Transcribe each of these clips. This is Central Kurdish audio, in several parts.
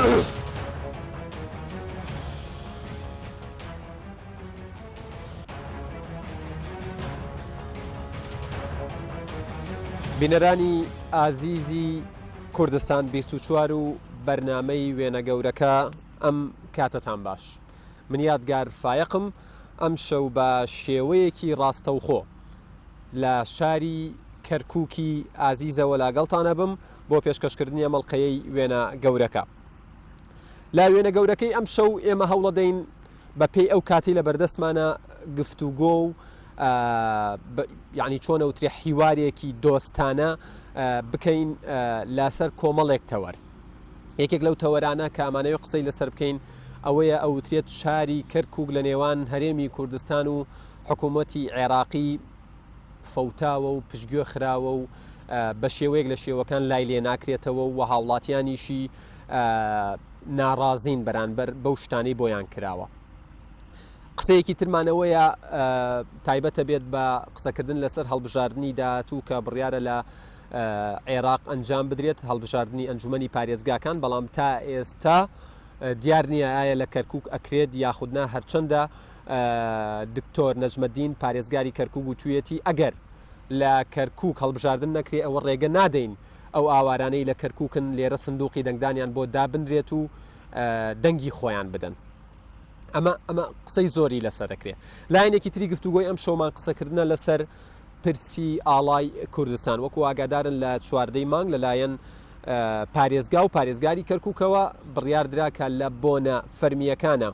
بینەرانی ئازیزی کوردستان 24 و بەرنامەی وێنە گەورەکە ئەم کاتتان باش. من یادگار فایقم ئەم شەو بە شێوەیەکی ڕاستەوخۆ لە شاری کەرکووکی ئازیزەوە لاگەڵتانە بم بۆ پێشکەشکردنی ئەمەڵقەیەی وێنە گەورەکە. لا وێنە گەورەکەی ئەم شەو ئێمە هەوڵە دەین بە پێی ئەو کاتی لە بەردەستمانە گفتوگۆ و یعنی چۆنە وترێ حیوارێکی دۆستانە بکەین لەسەر کۆمەڵێک تەوەر. یەکێک لەو تەوەرانە کە ئامانەوە قسەی لەسەر بکەین ئەوەیە ئەوترێت شاری کەرکووک لە نێوان هەرێمی کوردستان و حکوومەتی عێراقی فەوتاوە و پشتگوێ خراوە و بە شێوەیەک لە شێوەکان لای لێ ناکرێتەوە و هاوڵاتیانیشی ناڕازین بەرامبەر بەو شتانەی بۆیان کراوە. قسەیەکی ترمانەوەیە تایبەتە بێت بە قسەکردن لەسەر هەڵبژاردننی داهاتوو کە بڕیارە لە عێراق ئەنجام بدرێت، هەڵبژاردننی ئەنجومەنی پارێزگاکان، بەڵام تا ئێستا دیار نییە ئایا لە کەرکووک ئەکرێت یاخودنا هەرچەندە دکتۆر نەجمەدین پارێزگاری کەرکووک وتوویەتی ئەگەر لە کەرکووک هەڵبژاردن نەکرێ ئەوە ڕێگە نادەین ئەو ئاوارانەی لە کەرکووکن لێرە سندوقی دەنگدانیان بۆ دابنرێت و دەنگی خۆیان بدەن. ئەمە قسەی زۆری لەسەر دەکرێت. لایەنێکی تری گفتوگۆی ئەم شەومان قسەکردنە لەسەر پرسی ئاڵای کوردستان، وەکو ئاگادارن لە چواردەی مانگ لەلایەن پارێزگا و پارێزگاری کەرکووکەوە بڕیاردراکە لە بۆنە فەرمیەکانە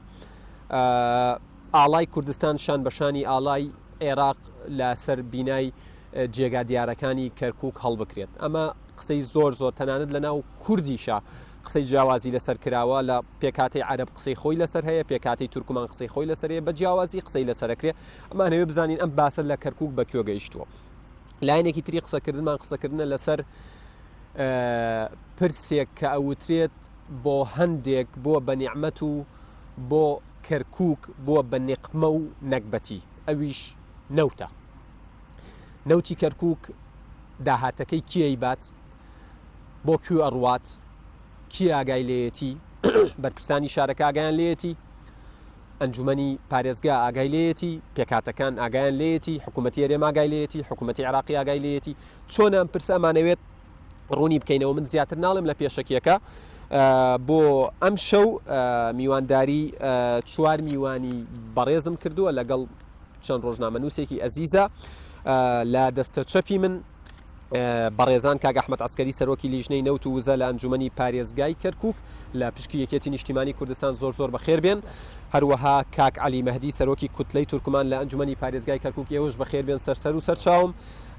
ئاڵای کوردستان شان بەشانی ئاڵای عێراق لە سەر بینای جێگا دیارەکانی کەرکووک هەڵبکرێت. ئەمە قسەی زۆر تەنانەت لە ناو کوردیشە قسەی جیاوازی لەسەر کراوە، لە پێکاتی عەرەب قسەی خۆی لەسەر هەیە، پێکاتی تورکمان قسەی خۆی لەسەر هەیە، بە جیاوازی قسەی لەسەرەکرێ. ئەمانەوێ بزانین ئەم باسە لە کەرکووک بە کوێ گەیشتووە. لایەنێکی تری قسەکردنمان قسەکردنە لەسەر پرسێک کە ئەوترێت بۆ هەندێک بۆ بە نیعمەت و بۆ کەرکووک بۆ بە نێقمە و نەکبەتی، ئەویش نەوتە. نەوتی کەرکووک داهاتەکەی کیەی بات، بۆ کوێ ئەڕوات، کی ئاگای لێیەتی، بەرپرسانی شارەکە ئاگایان لێیەتی، ئەنجومەنی پارێزگا ئاگای لێیەتی، پێکاتەکان ئاگایان لێیەتی، حکوومەتی هەرێم ئاگای لێیەتی، حکوومەتی عێراقی ئاگای لێیەتی. چۆن ئەم پرسە ئەمانەوێت ڕوونی بکەینەوە. من زیاتر ناڵم لە پێشەکیەکە بۆ ئەم شەو میوانداری 4 میوانی بەڕێزم کردووە لەگەڵ چەند ڕۆژنامەنووسێکی ئەزیزە لە دەستە چەپی من، بەڕێزان کاک ئەحمەد عەسکەری سەرۆکی لیژنەی نەوت و وزە لە ئەنجومەنی پارێزگای کەرکووک لە پشکی یەکێتی نیشتیمانی کوردستان زۆر بەخێر بێن، هەروەها کاک عەلی مەهدی سەرۆکی کوتلەی تورکمان لە ئەنجومەنی پارێزگای کەرکووک ئێوەش بەخێر بێن سەر و سەرچاوم،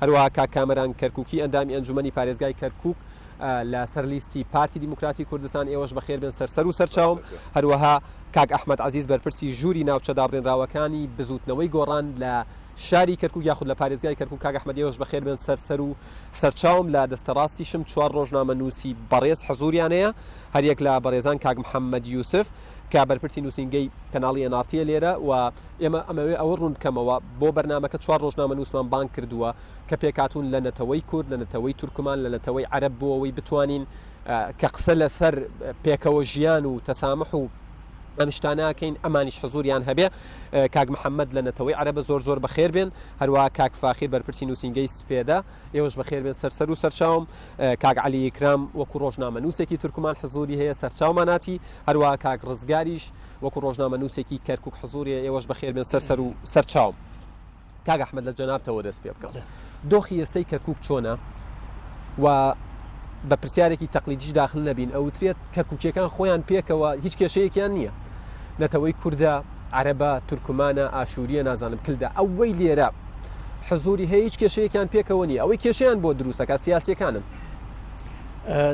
هەروەها کاک کامەران کەرکووکی ئەندامی ئەنجومەنی پارێزگای کەرکووک لە سەرلیستی پارتی دیموکراتی کوردستان ئێوەش بەخێر بێن سەر و سەرچاوم، هەروەها کاک ئەحمەد عەزیز بەرپرسی ژووری ناوچە دابڕێنراوەکانی بزوتنەوەی گۆڕان لە شاری کەرکووک یاخود لە پارێزگای کەرکووک کاک ئەحمەد ئێوەش بەخێر بێن سەر و سەرچاوم. لە دەستەڕاستیشم 4 ڕۆژنامەنووسی بەڕێز حەزوریانەیە، هەریەک لە بەڕێزان کاک محەممەد یوسف کە بەرپرسی نووسینگەی کەناڵی ئەنارتیە لێرە، و ئێمە ئەمەوێ ئەوە ڕوون بکەمەوە بۆ بەرنامەکە 4 ڕۆژنامەنووسمان بان کردووە کە پێکاتون لە نەتەوەی کورد، لە نەتەوەی تورکمان، لە نەتەوەی عەرەب بۆ ئەوەی بتوانین کە قسە لەسەر پێکەوە ژیان و تەسامح و ئەم شتانەکەین ئەمانیش حەزوریان هەبێ. کاک محەممەد لە نەتەوەی عەرەبە زۆر بەخێر بێن، هەروەها کاک فاخیر بەرپرسی نووسینگەی سپێدە ئێوەش بەخێر بێن سەر و سەرچاوم، کاک عەلی ئیکرام وەکو ڕۆژنامەنووسێکی تورکمان حەزوری هەیە سەرچاوماناتی، هەروەها کاک ڕزگاریش وەکو ڕۆژنامەنووسێکی کەرکووک حەزوریە ئێوەش بەخێر بێن سەر و سەرچاوم. کاک ئەحمەد لە جەنابتەوە دەست پێ بکەم. دۆخی ئێستەی کەرکووک چۆنە و بە پرسیارێکی تەقلیدیش داخل نەبین، ئەوترێت کەرکووکیەکان خۆیان پێکەوە هیچ کێشەیەکیان نییە، نەتەوەی کووردە، عەرەبە، تورکمانە، ئاشوریە، نازانم کلدە، ئەوەی لێرە حەزوری هەیە هیچ کێشەیەکیان پێکەوە نیە، ئەوەی کێشەیان بۆ دروستەکە سیاسیەکانن.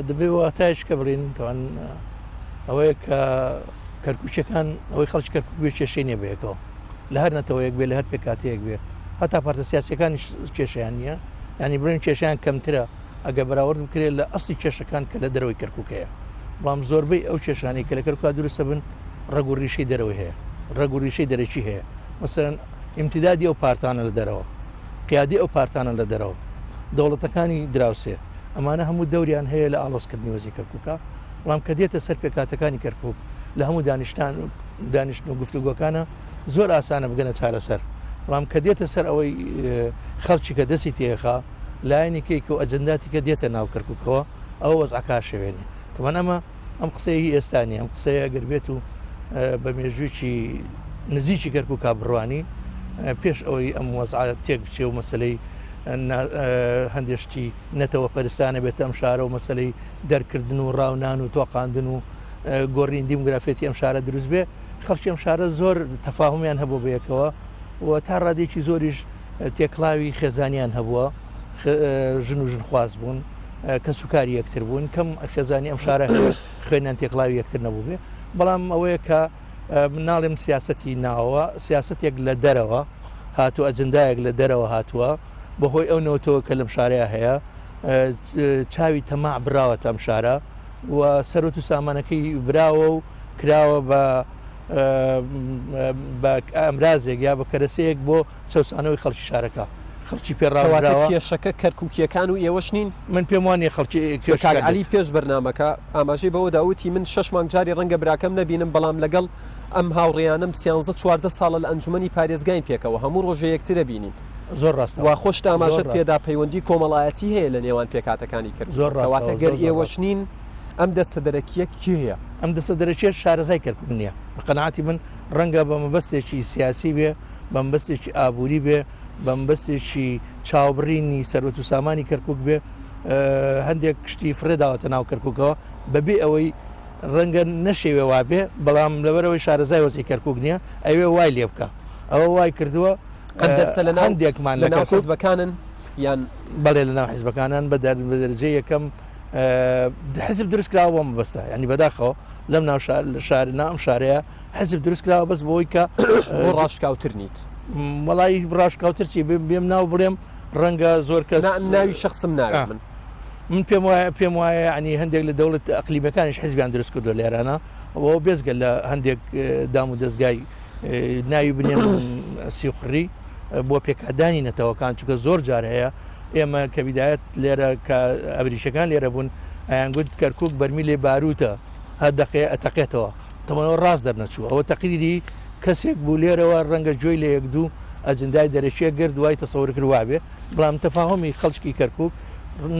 دەبێ واتایش کە بڵین توان ئەوەیە کە کەرکووچەکان ئەوەی خەڵکی کەرکووک بێ کێشەی نییە بەیەکەوە، لە هەر نەتەوەیەک بێ، لە هەر پێکاتەیەک بێ، هەتا پارتە سیاسیەکانی کێشیان نییە، ینی بڵێن کێشیان کەمترە ئەگە بەراورد بکرێت لە ئەسڵی کێشەکان کە لە دەرەوەی کەرکووکەیە. بەڵام زۆربەی ئەو کێشانی کە لە کەرکووکا دروستە بن ڕەگ و ڕیشەی دەرەوەی هەیە، ڕەگ و ڕیشەی دەرەکی هەیە، مەسەرەن ئیمتیدادی ئەو پارتانە لە دەرەوە، قیادی ئەو پارتانە لە دەرەوە، دەوڵەتەکانی دراوسێ، ئەمانە هەموو دەوریان هەیە لە ئاڵۆزکردنی وەزی کەرکووکە، بەڵام کە دێتە سەر پێکاتەکانی کەرکووک لە هەموو دانیشتن و گفتوگۆکانە زۆر ئاسانە بگەنە چارەسەر بەڵام کە دێتە سەر ئەوەی خەڵکی کە دەستی تێخا لایەنێکیکە و ئەجنداتی کە دێتە ناو کەرکووکەوە ئەوە وەزعەکە شوێنێ تەوان ئەم قسەیە ئێستانی ئەم قسەیە گەر بێت و بە مێژوویکی نزیکی کەرکووکا بڕوانی پێش ئەوەی ئەم وەزعە تێک بچێ و مەسلەی هەندێشتی نەتەوە پەرستانە بێت ئەم شارە و مەسلەی دەرکردن و ڕاونان و تۆقااندن و گۆڕین دیموگرافێتی ئەم شارە دروست بێ خەڵکی ئەم شارە زۆر تەفاهمیان هەبوو بەیەکەوە و تا ڕادێکی زۆریش تێکڵاوی خێزانیان هەبووە ژن و ژنخواز بوون کە سوکاری یەکتر بوون کەم خێزانی ئەم شارە خوێنیان تێکڵاوی یەکتر نەبوو بێ بەڵام ئەوەیە کە مناڵێم سیاسەتی ناوە سیاسەتێک لە دەرەوە هاتووە ئەجندایەک لە دەرەوە هاتووە بەهۆی ئەو نەوتەوە کە لەم شارەیە هەیە چاوی تەماع براوە ئەم شارە و سەرۆت و سامانەکەی براوە و کراوە بە ئەمرازێک یا بە کەرەسەیەک بۆ چەسانەوەی خەڵکی شارەکە خەڵکی پێڕاوە کێشەکە کەرکووکیەکان و ئێوەشنین من پێم وانێ خەڵکی علی پێش بەرنامەکە ئاماژەی بەوە داوتی من 6 مانگجاری ڕەنگە براکەم نبینم بەڵام لەگەڵ ئەم هاوڕێیانم 13-14 ساڵە لە ئەنجومەنی پارێزگاین پێکەوە هەموو ڕۆژە یەکترە بینین زۆر ڕاستە وا خۆش ئاماژەت پێدا پەیوەندی کۆمەڵایەتی هەیە لە نێوان پێکاتەکانی کرد زۆر ڕاستە گەر ئێوەشنین ئەم دەستە دەرەکیە کێیە ئەم دەستە دەرەکیە شارەزای کەرکووک نییە بەقەناعاتی من ڕەنگە بە مەبەستێکی سیاسی بێ بە مەبەستێکی ئابووری بێ بە مەبەستێکی چاوبڕینی سەرۆت و سامانی کەرکووک بێ هەندێک کشتی فرێداوەتە ناو کەرکووکەوە بەبێ ئەوەی ڕەنگە نەشێوێ وابێ بەڵام لەبەرەوەی شارەزای وەزی کەرکووک نییە ئەوێ وای لێ بکە ئەوە وای کردووە دەستە لە هەندێکمان لە حیزبەکانن یان بەڵێ لە ناو حیزبەکانان بە دەرەجەی یەکەم حزب دروست کراوە بۆ مەبەستە ینی بەداخەوە لەم ناو ناو شارەیە حزب دروست کراوە بەس بۆی کە ڕاشکاوتر نیت وڵی ڕاشکاوتر چی بێم ناو بڵێم ڕەنگە زۆر کەس ناوی شخصم ناوێت من پێم وایە ینی هەندێک لە دەوڵەت ئەقلیمەکانیش حزبیان دروست کردو لێرانە ئەوە بێزگە لە هەندێک دام و دەستگای ناوی بنێن سیخڕی بۆ پێکدانی نەتەوەکان چونکە زۆر جار هەیە ئێمە کە بیدایەت لێرە کە ئەبریشەکان لێرە بوون ئەیانگوت کەرکووک بەرمی لێ باروتە هە دەقێ ئەتەقێتەوە تەمەەوە ڕاست دەرنەچوو ئەوە تەقریری کەسێک بوو لێرەوە ڕەنگە جۆی لە یەکدوو ئەجندای دەرەشیە گرد دوای تەسەور کردوابێ بەڵام تەفاهمی خەڵکی کەرکووک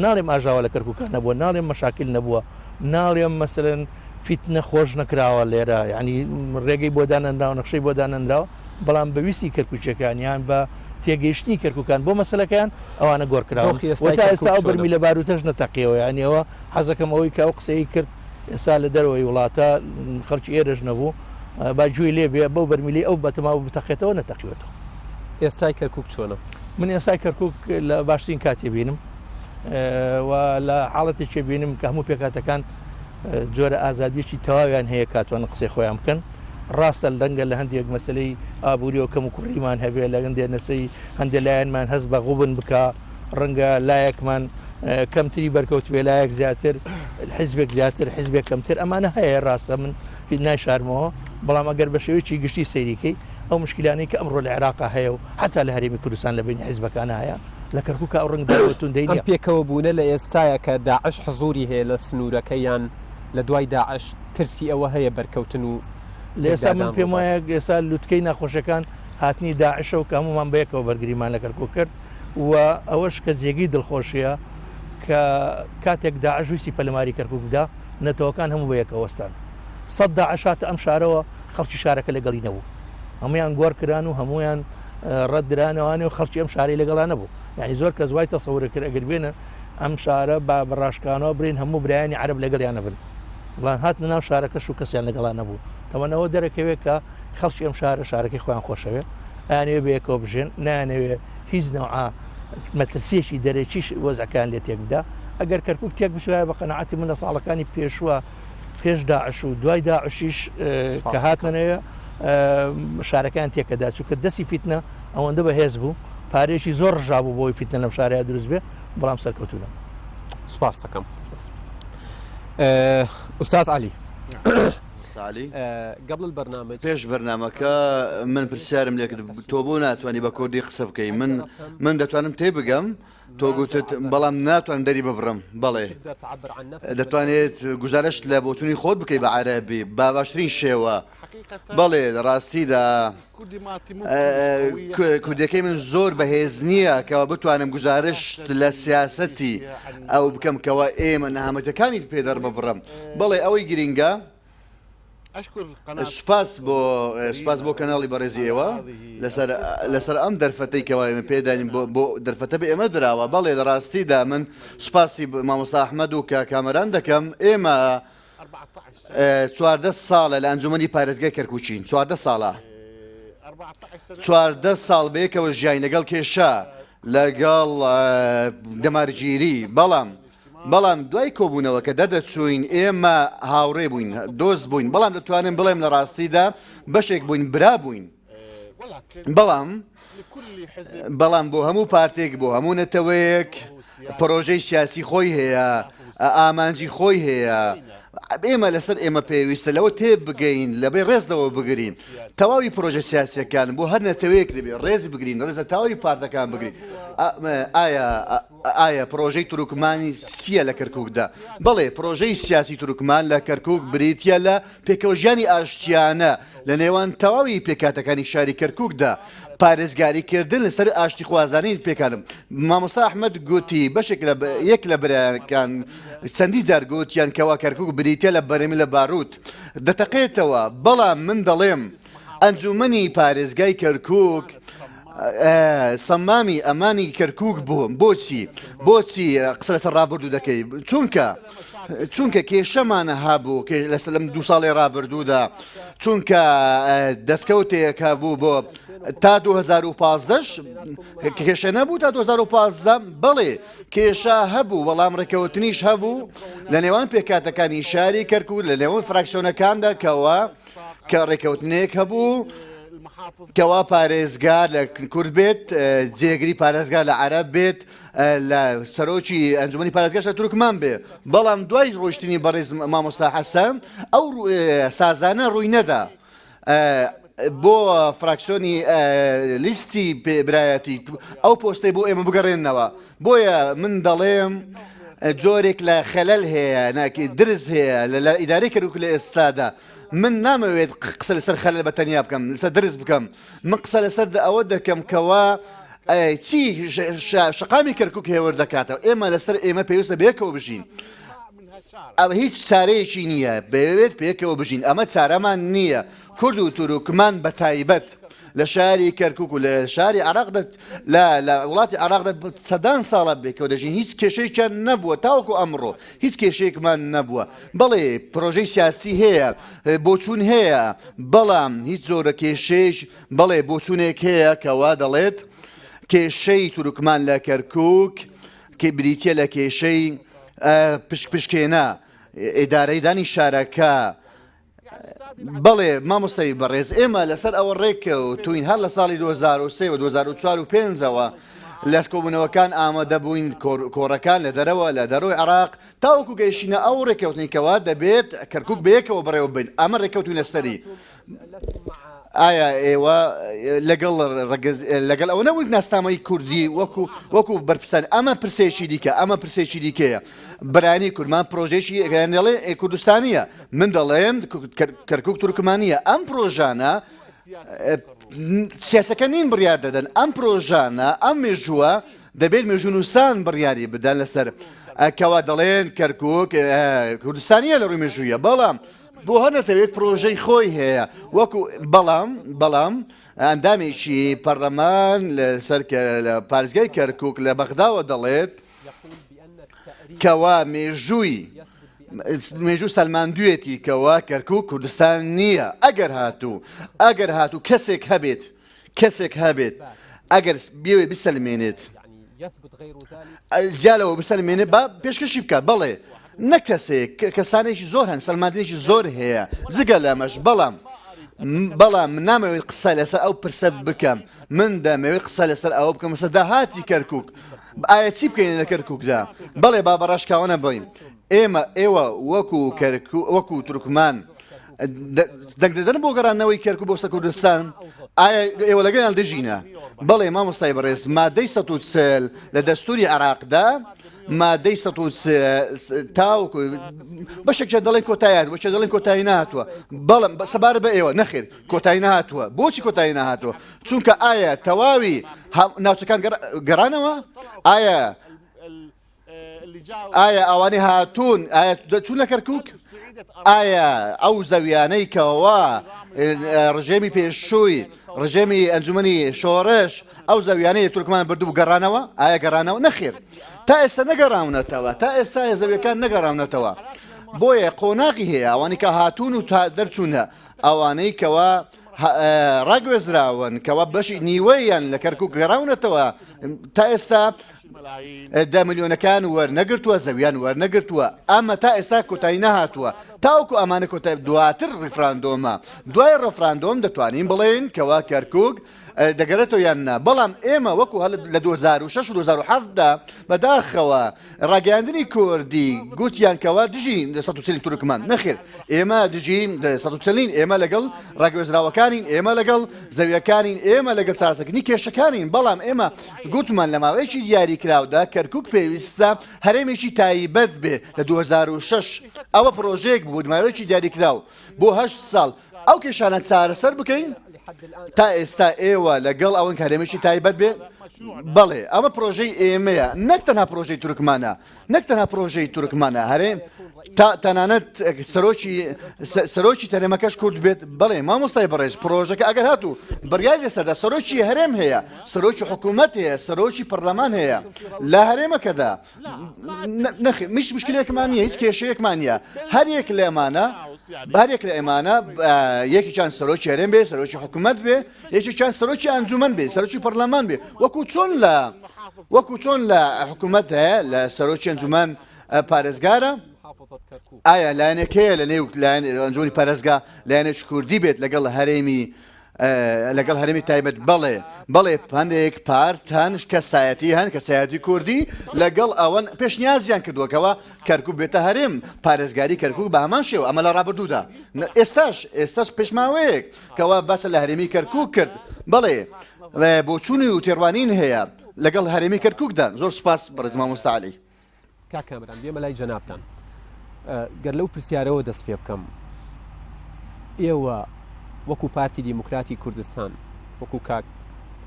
ناڵێم ئاژاوە لە کەرکووکان نەبووە ناڵێم مەشاکل نەبووە ناڵێم مەسەرەن فیتنە خۆش نەکراوە لێرە ینی ڕێگەی بۆ دانەنراوە نەخشەی بۆ دانەنراوە بەڵام بەویستی کەرکوچەکانیان بە تێگەیشتنی کەرکووکان بۆ مەسلەکەیان ئەوانە گۆڕکراوە تا ئێستا ئەو بەرمی لە باروتەش نەتەقیەوە ینیەوە حەزەکەم ئەوەی کە ئەو قسەی کرد ئێستا لە دەرەوەی وڵاتە خەڵکی ئێرەش نەبوو با گوێی لێ بێ بەو بەرمیلی ئەو بەتەماو بتەقێتەوە نەتەقیوێتەوە ئێستای کەرکووک چۆنە من ئێستای کەرکووک لە باشترین کاتێ بینم و لە حاڵەتێکی بینم کە هەموو پێکاتەکان جۆرە ئازادیەکی تەواویان هەیە کاتوانە قسەی خۆیان بکەن ڕاستە ڕەنگە لە هەندێک مەسلەی ئابووریەوە کەم و کوڕیمان هەبێ لە هەندێ نەسەی هەندێک لایەنمان هەست بە غوبن بکە ڕەنگە لایەکمان کەمتری بەرکەوت بێ لایەک زیاتر حیزبێک زیاتر حیزبێک کەمتر ئەمانە هەیە ڕاستە من نایشارمەوە بەڵام ئەگەر بە شێوەیەکی گشتی سەیریکەی ئەو مشکلانەی کە ئەمڕۆ لە عێراقا هەیە و حتا لە هەرێمی کوردستان لە بین حیزبەکانە هەیە لە کەرکووکە ئەو ڕنگداوەتون دەینە پێکەوە بوونە لە ئێستایە کە داعش حزوری هەیە لە سنوورەکەیان لە دوای داعش ترسی ئەوە هەیە بەرکەوتن و لە ئێستا من پێم وایە ئێستا لوتکەی ناخۆشەکان هاتنی داعشە و کە هەمومان بەیەکەوە بەرگریمان لە کەرکووک کرد و ئەوەش کە جێگی دڵخۆشیە کە کاتێک داعش ویستی پەلەماری کەرکووک بدا نەتەوەکان هەموو بەیەکەوەستان 100 داعشاتە ئەم شارەوە خەڵکی شارەکە لەگەڵی نەبوو هەمویان گۆڕ کران و هەمویان ڕەتدرانەوانێ و خەڵکی ئەم شارەی لەگەڵا نەبوو یعنی زۆر کەس وای تەسەورە کرد ئەگەر بێنە ئەم شارە با بەڕاشکانەوە برین هەموو برایانی عەرەب لەگەڵیان نەبن بڵان هاتنە ناو شارەکەش و کەسیان لەگەڵا نەبوو تەمەنەوە دەرەکەوێت کە خەڵکی ئەم شارەکەی خۆیان خۆشەوێ ئەیانەوێ بەیەکەوە بژێن نانەوێ هیچ نەوعا مەترسیەکی دەرەکیش وەزەکان لێ تێک بدا ئەگەر کەرکووک تێک بچوایە بە قەنەعەتی من لە ساڵەکانی پێشوە پێش داعش و دوای داعشیش کە هاتنەوە شارەکان تێکەدا چووکە دەستی فیتنە ئەوەندە بەهێز بوو پارێکی زۆر ڕژابوو بۆی فیتنە لەم شارەیە دروست بێ بەڵام سەرکەوتونە سوپاس دەکەم ئوستاز علی قبل البرنامج پێش بەرنامەکە من پرسیارم لێ کرد تۆ بۆ ناتوانانی بە کوردی قسە بکەی من دەتوانم تێ بگەم تۆ گوتت بەڵام ناتوان دەری ببڕم بەڵێ تقدر تعبر عن نفسك دەتوانێت گزارش لە بۆچوونی خۆت بکەیت بە عەرەبی با باشترین شێوە بەڵێ لە ڕاستیدا کوردەکەی من زۆر بەهێز نییە کەەوە بتوانم گزارشت لە سیاسەتی ئەو بکەم کەەوە ئێمە نەهامەتەکانی پێدەر ببڕم بەڵێ ئەوەی گرینگە سپاس بۆ کەناڵی بەڕێزی ئێوە لەسەر ئەم دەرفەتەی کەەوە پێدانین بۆ دەرفەتە بە ئێمە دراوە بەڵێ لە ڕاستیدا من سوپاسی مامۆستا ئەحمەد و کامەران دەکەم ئێمە 14 ساڵە لە ئەنجومەنی پارێزگای کەرکووچین 14 ساڵە 14 ساڵ بەیەکەوە ژیان لەگەڵ کێشە لەگەڵ دەمارگیری بەڵام دوای کۆبوونەوە کە دەدەچوین ئێمە هاوڕێ بووین دۆست بووین بەڵام دەتوانین بڵێم لە ڕاستیدا بەشێک بووین برا بووین بەڵام بۆ هەموو پارتێک بۆ هەموو نەتەوەیەک پرۆژەی سیاسی خۆی هەیە ئامانجی خۆی هەیە ئێمە لەسەر ئێمە پێویستە لەوە تێ بگەین لەبێ ڕێزدەوە بگرین تەواوی پرۆژە سیاسیەکان بۆ هەر نەتەوەیەک دەبێت ڕێزی بگرین ڕێزە تەواوی پارتەکان بگرین ئایا پرۆژەی تورکمانی چییە لە کەرکووکدا بەڵێ پرۆژەی سیاسی تورکمان لە کەرکووک بریتە لە پێکەوەژیانی ئاشتیانە لە نێوان تەواوی پێکاتەکانی شاری کەرکووکدا پارێزگاریکردن لەسەر ئاشتی خوازانین پێکانم مامۆستا ئەحمەد گوتی بەشێک یەک لە برایەکان چەندی جار گوتیان کەوا کەرکووک بریتە لە بەرەمی لە باروت دەتەقێتەوە بەڵام من دەڵێم ئەنجومەنی پارێزگای کەرکووک سەمامی ئەمانی کەرکووک بووم بۆچی قسە لەسەر ڕابردوو دەکەی چونکە کێشەمانە هەبوو لەسەر لەم 2 ساڵی ڕابردوودا چونکە دەستکەوتێکە بوو بۆ تا 2015 کێشە نەبوو تا 2015 بەڵێ کێشە هەبوو وەڵام ڕێکەوتنیش هەبوو لە نێوان پێکاتەکانی شاری کەرکووک لە نێوان فراکسیۆنەکاندا کە ڕێکەوتنێک هەبوو کەوا پارێزگار لە کورد بێت جێگری پارێزگار لە عەرەب بێت لە سەرۆکی ئەنجومەنی پارێزگاش لە تورکمان بێ بەڵام دوای ڕۆیشتنی بەڕێز مامۆستا حەسەن ئەو سازانە ڕووی نەدا بۆ فراکسیۆنی لیستی برایەتی ئەو پۆستەی بۆ ئێمە بگەڕێنەوە بۆیە من دەڵێم جۆرێک لە خەلەل هەیە درز هەیە لە ئیدارەی کەرکووک لە ئێستادا من نامەوێت قسە لەسەر خەلەل بەتەنیا بکەم لەسەر درز بکەم من قسە لەسەر ئەوە دەکەم کەوا چی شقامی کەرکووک هێور دەکاتەوە ئێمە لەسەر ئێمە پێویستە بەیەکەوە بژین ئەوە هیچ چارەیەکی نییە بەوێت پێکەوە بژین ئەمە چارەمان نییە کورد و تورکمان بە تایبەت لە شاری کەرکووک و لە شاری عێراقدا لە وڵاتی عێراقدا سەدان ساڵە بێکەوە دەژین هیچ کێشەیەکیان نەبووە تاوەکو ئەمڕۆ هیچ کێشەیەکمان نەبووە بەڵێ پرۆژەی سیاسی هەیە بۆچوون هەیە بەڵام هیچ زۆرە کێشەیەش بەڵێ بۆچوونێک هەیە کەوا دەڵێت کێشەی تورکمان لە کەرکووک کە بریتە لە کێشەی پشکێنە ئیدارەی دانی شارەکە بەڵێ مامۆستای بەڕێز ئێمە لەسەر ئەوە ڕێککەوتوین هەر لە ساڵی 2003 و 2004 و 2005ەوە لە کۆبوونەوەکان ئامادە بووین کۆڕەکان لە دەرەوە لە دەرەوەی عێراق تاوەکو گەیشتینە ئەو ڕێککەوتنیکەوە دەبێت کەرکووک بەیەکەوە بڕێوە بین ئەمە ڕێککەوتوین لەسەری ئایا ئێوە لەگەڵ ئەوە نەبووین ناستامەی کوردی وەکو بەرپرسان ئەمە پرسێکی دیکەیە بەرانی کوردمان پرۆژێکی دەڵێ کوردستانیە من دەڵێم کەرکووک تورکمانیە ئەم پرۆژانە سیاسەکە نین بڕیار دەدەن ئەم پرۆژانە ئەم مێژووە دەبێت مێژوونووسان بڕیاری بدەن لەسەر کەوا دەڵێن کەرکووک کوردستانیە لە ڕووی مێژوویە بەڵام بۆ هەر نەتەوێت پرۆژەی خۆی هەیە وەکو بەڵام ئەندامێکی پەرلەمان لەسەر پارێزگای کەرکووک لە بەغداوە دەڵێت کەوا مێژوو سەلماندوێتی کەوا کەرکووک کوردستان نییە ئەگەر هاتوو کەسێک هەبێت ئەگەر بێوێ بسەلمێنێت جالەوە بسەلمێنێت با پێشکەشی بکات بەڵێ نەک کەسێک کەسانێکی زۆر هەن سەلماندنێکی زۆر هەیە جگە لەمەش بەڵام من نامەوێت قسە لەسەر ئەو پرسە بکەم من دەمەوێت قسە لەسەر ئەوە بکەم مەسە داهاتی کەرکووک ئایا چی بکەین لە کەرکووکدا بەڵێ با بەڕاشکاوە نەبڵین ئێمە وەکو تورکمان دەنگدەدەن بۆ گەڕانەوەی کەرکووک بۆ سەر کوردستان ئایا ئێوە لەگەڵیان دژینە؟ بەڵێ مامۆستای بەڕێز مادەی 140 لە دەستوری عێراقدا مادەی 140 تاوکو بەشێکە دەڵێن کۆتاییات بۆچە دەڵێن کۆتایی نهاتووە بەڵام سەبارە بە ئێوە نەخێر کۆتایی نهاتووە بۆچی کۆتایی نهاتووە چونکە ئایا تەواوی ناوچەکان گەڕانەوە ئایا ئەوانەی هاتوون ئایا دەچوون لە کەرکووک ئایا ئەو زەویانەی کەەوە ڕژێمی پێشووی ڕژێمی ئەنجومەنی شۆڕش ئەو زەویانەی تورکمان بردوو گەڕانەوە ئایا گەڕانەوە نەخێر تا ئێستا نەگەڕاونەتەوە تا ئێستا زەویەکان نەگەڕاونەتەوە بۆیە قۆناغی هەیە ئەوانی کە هاتوون و تا دەرچوونە ئەوانەی کەەوە ڕاگوێزراون کەەوە بەشی نیوەیان لە کەرکووک گەڕاونەتەوە تا ئێستا 10 ملیۆنەکان وەرنەگرتووە زەویان وەرنەگرتووە ئەمە تا ئێستا کۆتایی نەهاتووە تاوەکو ئەمانە کۆتای دواتر ڕیفراندۆمە دوای ڕەفراندۆم دەتوانین بڵێن کەوا کەرکووک دەگەرێتەوە یان نا بەڵام ئێمە وەکو لە 2006 و 2007دا بەداخەوە ڕاگەاندنی کوردی گوتیان کەوا دژین 140 تورکمان نەخێر ئێمە دژین 140 ئێمە لەگەڵ ڕاگوێزراوەکانین ئێمە لەگەڵ زەویەکانین ئێمە لەگەڵ چارەسەکردنی کێشەکانین بەڵام ئێمە گوتمان لە ماوەیەکی دیاریکراودا کەرکووک پێویستە هەرێمێکی تایبەت بێ لە 2006 ئەوە پرۆژەیەک بوو ماوەیەکی دیاریکراو بۆ 8 ساڵ ئەو کێشانە چارەسەر بکەین تا ئێستا ئێوە لەگەڵ ئەوەن هەرێمێکی تایبەت بێ بەڵێ ئەمە پرۆژەی ئێمەیە نەک تەنها پرۆژەی تورکمانە نەک تەنها پرۆژەی تورکمانە هەرێم تەنانەت سەرۆکی تەرێمەکەش کورد بێت بڵێ مامۆستای بەڕێز پرۆژەکە ئەگەر هاتوو بڕیای لەسەردا سەرۆکی هەرێم هەیە سەرۆکی حکوومەت هەیە سەرۆکی پەرلەمان هەیە لە هەرێمەکەدا میش مشکلێکمان نیە هیچ کێشەیەکمان نیە هەرێک لێمانە هەرێک لە ئێمانە یەکیان سەرۆکی هەرێم بێ سەرۆکی حکوومەت بێ یەکێکیان سەرۆکی ئەنجومەن بێ سەرۆکی پەرلەمان بێ وەکو چۆن لە حکوومەت هەیە لە سەرۆکی ئەنجومەن پارێزگارە ئایا لایەنێکەیە لە نێو ئەنجومی پارێزگا لایەنێکی کوردی بێت لەگەڵ هەرێمی تایبەت بەڵێ هەندێک پارت هەن کەسایەتی هەن کەسایەتی کوردی لەگەڵ ئەوەن پێشنیازیان کردووەکەوە کەرکووک بێتە هەرێم پارێزگاری کەرکووک بە هەمان شێوە ئەمە لە ڕابردوودا ئێستاش پێشماوەیەک کەوا باسە لە هەرێمی کەرکووک کرد بەڵێ بۆ چوونی و تێڕوانین هەیە لەگەڵ هەرێمی کەرکووکدا زۆر سوپاس بەڕێز مامۆستا عەلی کاکامران بێمە لای جەنابتان گەر لەو پرسیارەوە دەست پێ بکەم ئێوە وەکو پارتی دیموکراتی کوردستان وەکو کاک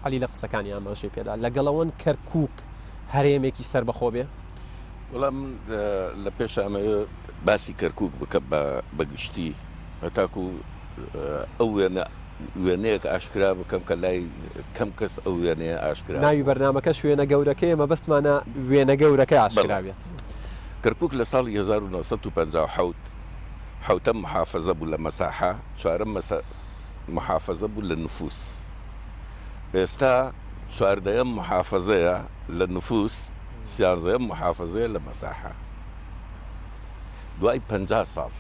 عەلی لە قسەکانی ئاماژەی پێدا لەگەڵەوەن کەرکووک هەرێمێکی سەربەخۆ بێ وەڵام لە پێش ئەمەوێ باسی کەرکووک بکە بەگشتی هەتاکو ئەو وێنەیەک ئاشکرا بکەم کە لای کەم کەس ئەو وێنەیە ئاشکرا ناوی بەرنامەکەش وێنە گەورەکەی ئەمە بەستمانە وێنە گەورەکە ئاشکراوێت کەرکووک لە ساڵی 1957 حوتەم محافەزە بوو لە مەساحە چوارەم محافەزە بوو لە نفوس ئێستا چواردەیەم محافەزەیە لە نفوس سیانزەیەم محافەزەیە لە مەساحە دوای 50 ساڵ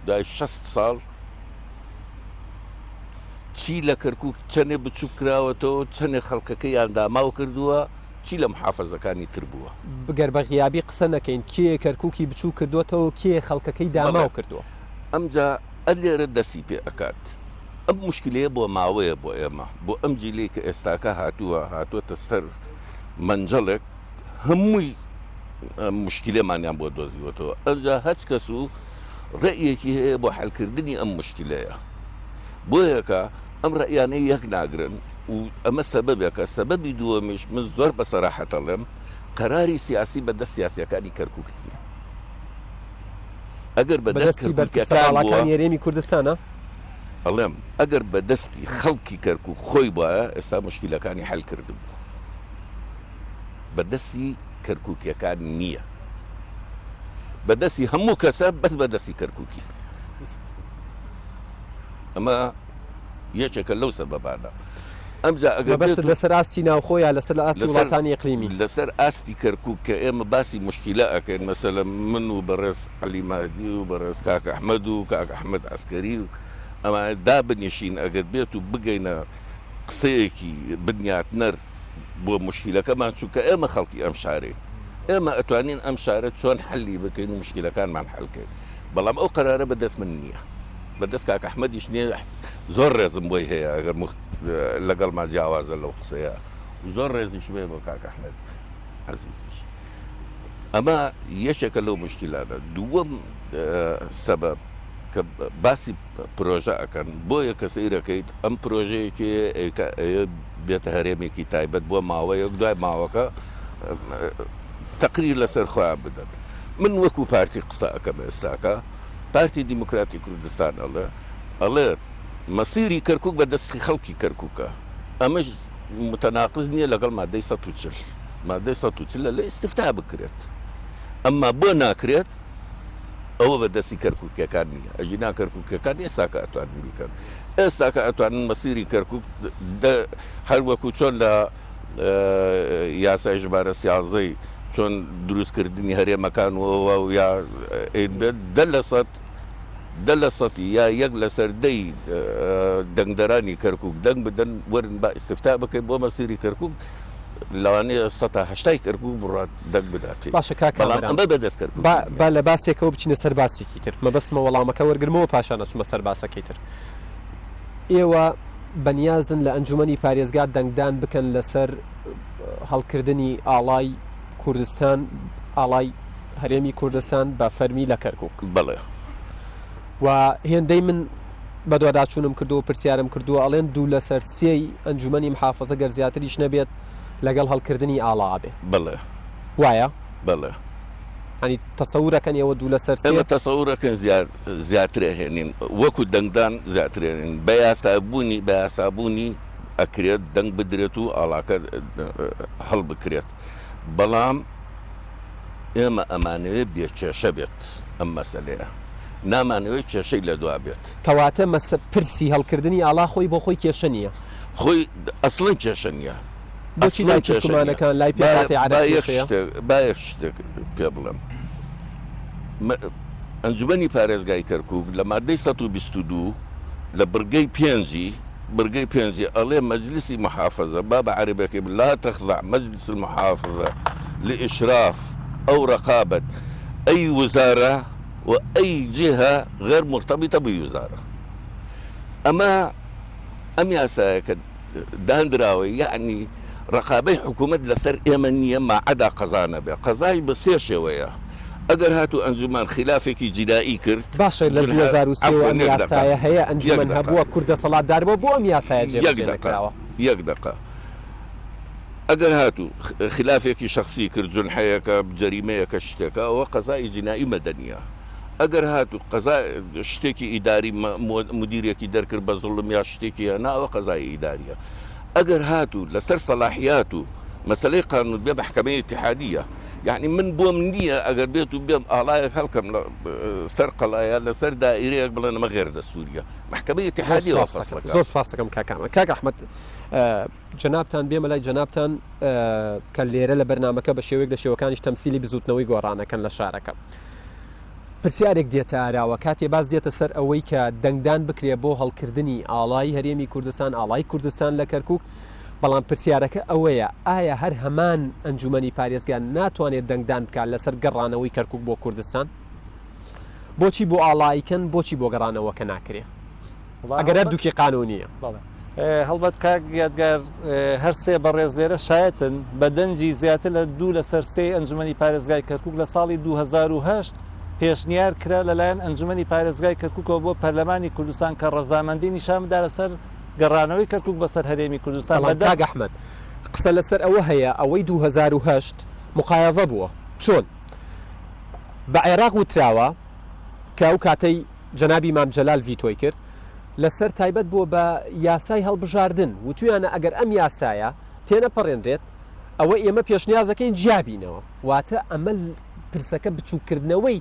دوای 60 ساڵ چی لە کەرکووک چەندێ بچوو کراوەتەوە چەندێ خەڵکەکەیان داماو کردووە چی لە محافەزەکانی تر بووە بگەر بە غیابی قسە نەکەین کێ کەرکووکی بچوو کردوێتەوە کێ خەڵکەکەی داماو کردووە ئەمجا ئەلێرە دەسی پێ ئەکات ئەم مشکلەیە بۆ ماوەیە بۆ ئێمە بۆ ئەم جیلەی کە ئێستاکە هاتووەتە سەر منجەڵێک هەمووی مشکلێمانیان بۆ دۆزیوەتەوە ئەمجا هەچ کەس و ڕێیەکی هەیە بۆ حەلکردنی ئەم مشکلەیە بۆیەکە ئەم ڕێیانەی یەک ناگرن و ئەمە سەبەبێکە سەبەبی دووەمیش من زۆر بە سەراحەتەڵێم قەراری سیاسی بەدەست سیاسیەکانی کەرکووکتیە ئەگەر بەدەستی بەرپرساڵەکانی هەرێمی کوردستانە ئەڵێم ئەگەر بەدەستی خەڵکی کەرکووک خۆی بایە ئێستا مشکلەکانی حەل کردبوو بەدەستی کەرکووکیەکان نییە بەدەستی هەموو کەسە بەس بەدەستی کەرکووکی ئەمە یەکێکە لەو سەبەبانە ئەمجا ئەگەر لەسەر ئاستی ناوخۆیان لەسەر ئاستی وڵاتانی ئەقلیمی لەسەر ئاستی کەرکووک کە ئێمە باسی مشکلە ئەکەین مەسەلەن من و بەڕێز عەلی مادی و بەڕێز کاک ئەحمەد و کاک ئەحمەد عەسکەری و ئەمە دابنیشین ئەگەر بێت و بگەینە قسەیەکی بنیاتنەر بۆ مشکلەکەمان چونکە ئێمە خەڵکی ئەم شارێ ئێمە ئەتوانین ئەم شارە چۆن حەلی بکەین و مشکلەکانمان حەلکەین بەڵام ئەو قەرارە بەدەست من نییە بەدەست کاک ئەحمەدیش نییە زۆر ڕێزم بۆی هەیە ئەگەر لەگەڵ ما جیاوازە لەو قسەیە زۆر ڕێزیش بێ بۆ کاک ئەحمەد عەزیزیش. ئەمە یەکێکە لەو مشکلانە. دووەم سەبەب کە باسی پرۆژە ئەەکەن بۆیە کە سەیرەکەیت ئەم پرۆژەیەکی بێتە هەرێمێکی تایبەت بۆ ماوەیەک دوای ماوەکە تەقریر لەسەر خۆیان بدەن. من وەکو پارتی قسە ئەەکەم ئێستاکە پارتی دیموکراتی کوردستان ئەڵێ مەسیری کەرکووک بە دەستی خەڵکی کەرکووکە. ئەمەش متەناقض نییە لەگەڵ مادەی 140 مادەی 140 لە ئیستفتا بکرێت. ئەمما بۆ ناکرێت ئەوە بە دەستی کەرکووکەکان نییە. ئەژینا کەرکووکەکان ئێستاکە ئەتوانن بیکەن. ئێستاکە ئەتوانن مەسیری کەرکووک هەر وەکو چۆن لە یاسای ژمارە 13 چۆن دروستکردنی هەرێمەکانەوە یا دە لە سەتی یا یەک لەسەر دەی دەنگدەرانی کەرکووک دەنگ بدەن وەرن با ئیستفتا بکەین بۆ مەسیری کەرکووک لەوانەیە 180 کەرکووک بڕات دەنگ بدات. باشە کاکەڵام ئەمە بەدەست کەرکووک با لە باسێکەوە بچینە سەر باسێکی تر مەبەستمە وەڵامەکە وەرگرمەوە پاشانە چوومە سەر باسەکەی تر. ئێوە بەنیازن لە ئەنجومەنی پارێزگا دەنگدان بکەن لەسەر هەڵکردنی ئاڵای کوردستان ئاڵای هەرێمی کوردستان بە فەرمی لە کەرکووک. بەڵێ و هێندەی من بە دوواداچوونم کردو و پرسیارم کردووە ئەڵێن 2 لەسەر 3 ئەنجومەنی محافەزە گەر زیاتریش نەبێت لەگەڵ هەڵکردنی ئاڵا بێ. بەڵێ وایە؟ بەڵێ ئەنی تەسەورەکەن ئێوە 2 لەسەر 3 ئێمە تەسەورەکەن زیاترێهێنین وەکو دەنگدان زیاترێنین بە یاسابوونی ئەکرێت دەنگ بدرێت و ئاڵاکە هەڵ بکرێت. بەڵام ئێمە ئەمانەوێت بێکێشە بێت ئەم مەسەلەیە نامانەوەی کێشەی لە دوا بێت. کەواتە پرسی هەڵکردنی ئاڵا خۆی بۆ خۆی کێشە نییە. خۆی ئەسڵەن کێشە نییە. بۆچی لای تورکمانەکان لای پێهاتی عەرەبی با یەک شتێک پێ بڵێم. ئەنجومەنی پارێزگای کەرکووک لە مادەی 122 لە بڕگەی 5 ئەڵێ مەجلیسی محافظة باب عربية لا تخضع مجلس المحافظة لإشراف أو رقابة أي وزارة وأي جهة غير مرتبطة بوزارة. أما أم ياساك داندراوي يعني رقابي حكومة لسر يمنية ما عدا قضانا بها قضاي بصير شوية ئەگەر هاتو ئەنجومان خلافێکی جینایی کرد باشە لە 2023 ئەم یاسایە هەیە ئەنجومەن هەبووە کوردە سەڵاتداربەوە بۆ ئەم یاسایە جێبەجێنەکراوە. یەک دقە ئەگەر هاتو خلافێکی شخصی کرد جونحەیەکە جەریمەیەکە شتێکە ئەوە قەزای جینایی مەدەنیە. ئەگەر هاتو قەزای شتێکی ئیداری مدیرێکی دەرکرد بە زوڵم یا شتێکی هەنا ئەوە قەزای ئیداریە. ئەگەر هاتو لەسەر سەلاحیات و مەسەلەی قانون بێ محکەمەی اتحادیە يعني من بۆم نییە ئەگەر بێت و بێم ئاڵایەک هەڵکەم سەر قەڵایە لەسەر دائیرەیەک بڵێن ئەمە غێر دەستوریە محکەمەی اتحادی زۆر سپاس دەکەم کاکامە. کاک ئەحمەد جەنابتان بێمە لای جەنابتان کە لێرە لە بەرنامەکە بە شێوەیەک لە شێوەکانیش تەمسیلی بزوتنەوەی گۆڕانەکەن لە شارەکە. پرسیارێک دێتە ئاراوە کاتێ باز دێتە سەر ئەوەی کە دەنگدان بکرێ بۆ هەڵکردنی ئاڵای هەرێمی کوردستان ئاڵای کوردستان لە کەرکووک. بەڵام پرسیارەکە ئەوەیە ئایا هەر هەمان ئەنجومەنی پارێزگان ناتوانێت دەنگدان بکات لەسەر گەڕانەوەی کەرکووک بۆ کوردستان؟ بۆچی بۆ ئاڵایکەن بۆچی بۆ گەڕانەوەکە ناکرێ ئەگەر هەردووکی قانونیە؟ هەڵبەت کاک یادگار هەر سێ بەڕێزێرە شایەتن بە دەنجی زیاتر لە 2 لەسەر 3 ئەنجومەنی پارێزگای کەرکووک لە ساڵی 2008 پێشنیار کرا لەلایەن ئەنجومەنی پارێزگای کەرکووکەوە بۆ پەرلەمانی کوردستان کە ڕەزامەندی نیشاندا لەسەر گەڕانەوەی کەرکووک بەسەر هەرێمی کوردستان. کاک ئەحمەد قسە لەسەر ئەوە هەیە ئەوەی 2008 مقایەڤە بووە چۆن بە عێراق وتراوە کە ئەو کاتەی جەنابی مام جەلال ڤیتۆی کرد لەسەر تایبەت بووە بە یاسای هەڵبژاردن وتویانە ئەگەر ئەم یاسایە تێنەپەڕێنرێت ئەوە ئێمە پێشنیازەکەین جیابینەوە واتە ئەمە پرسەکە بچووکردنەوەی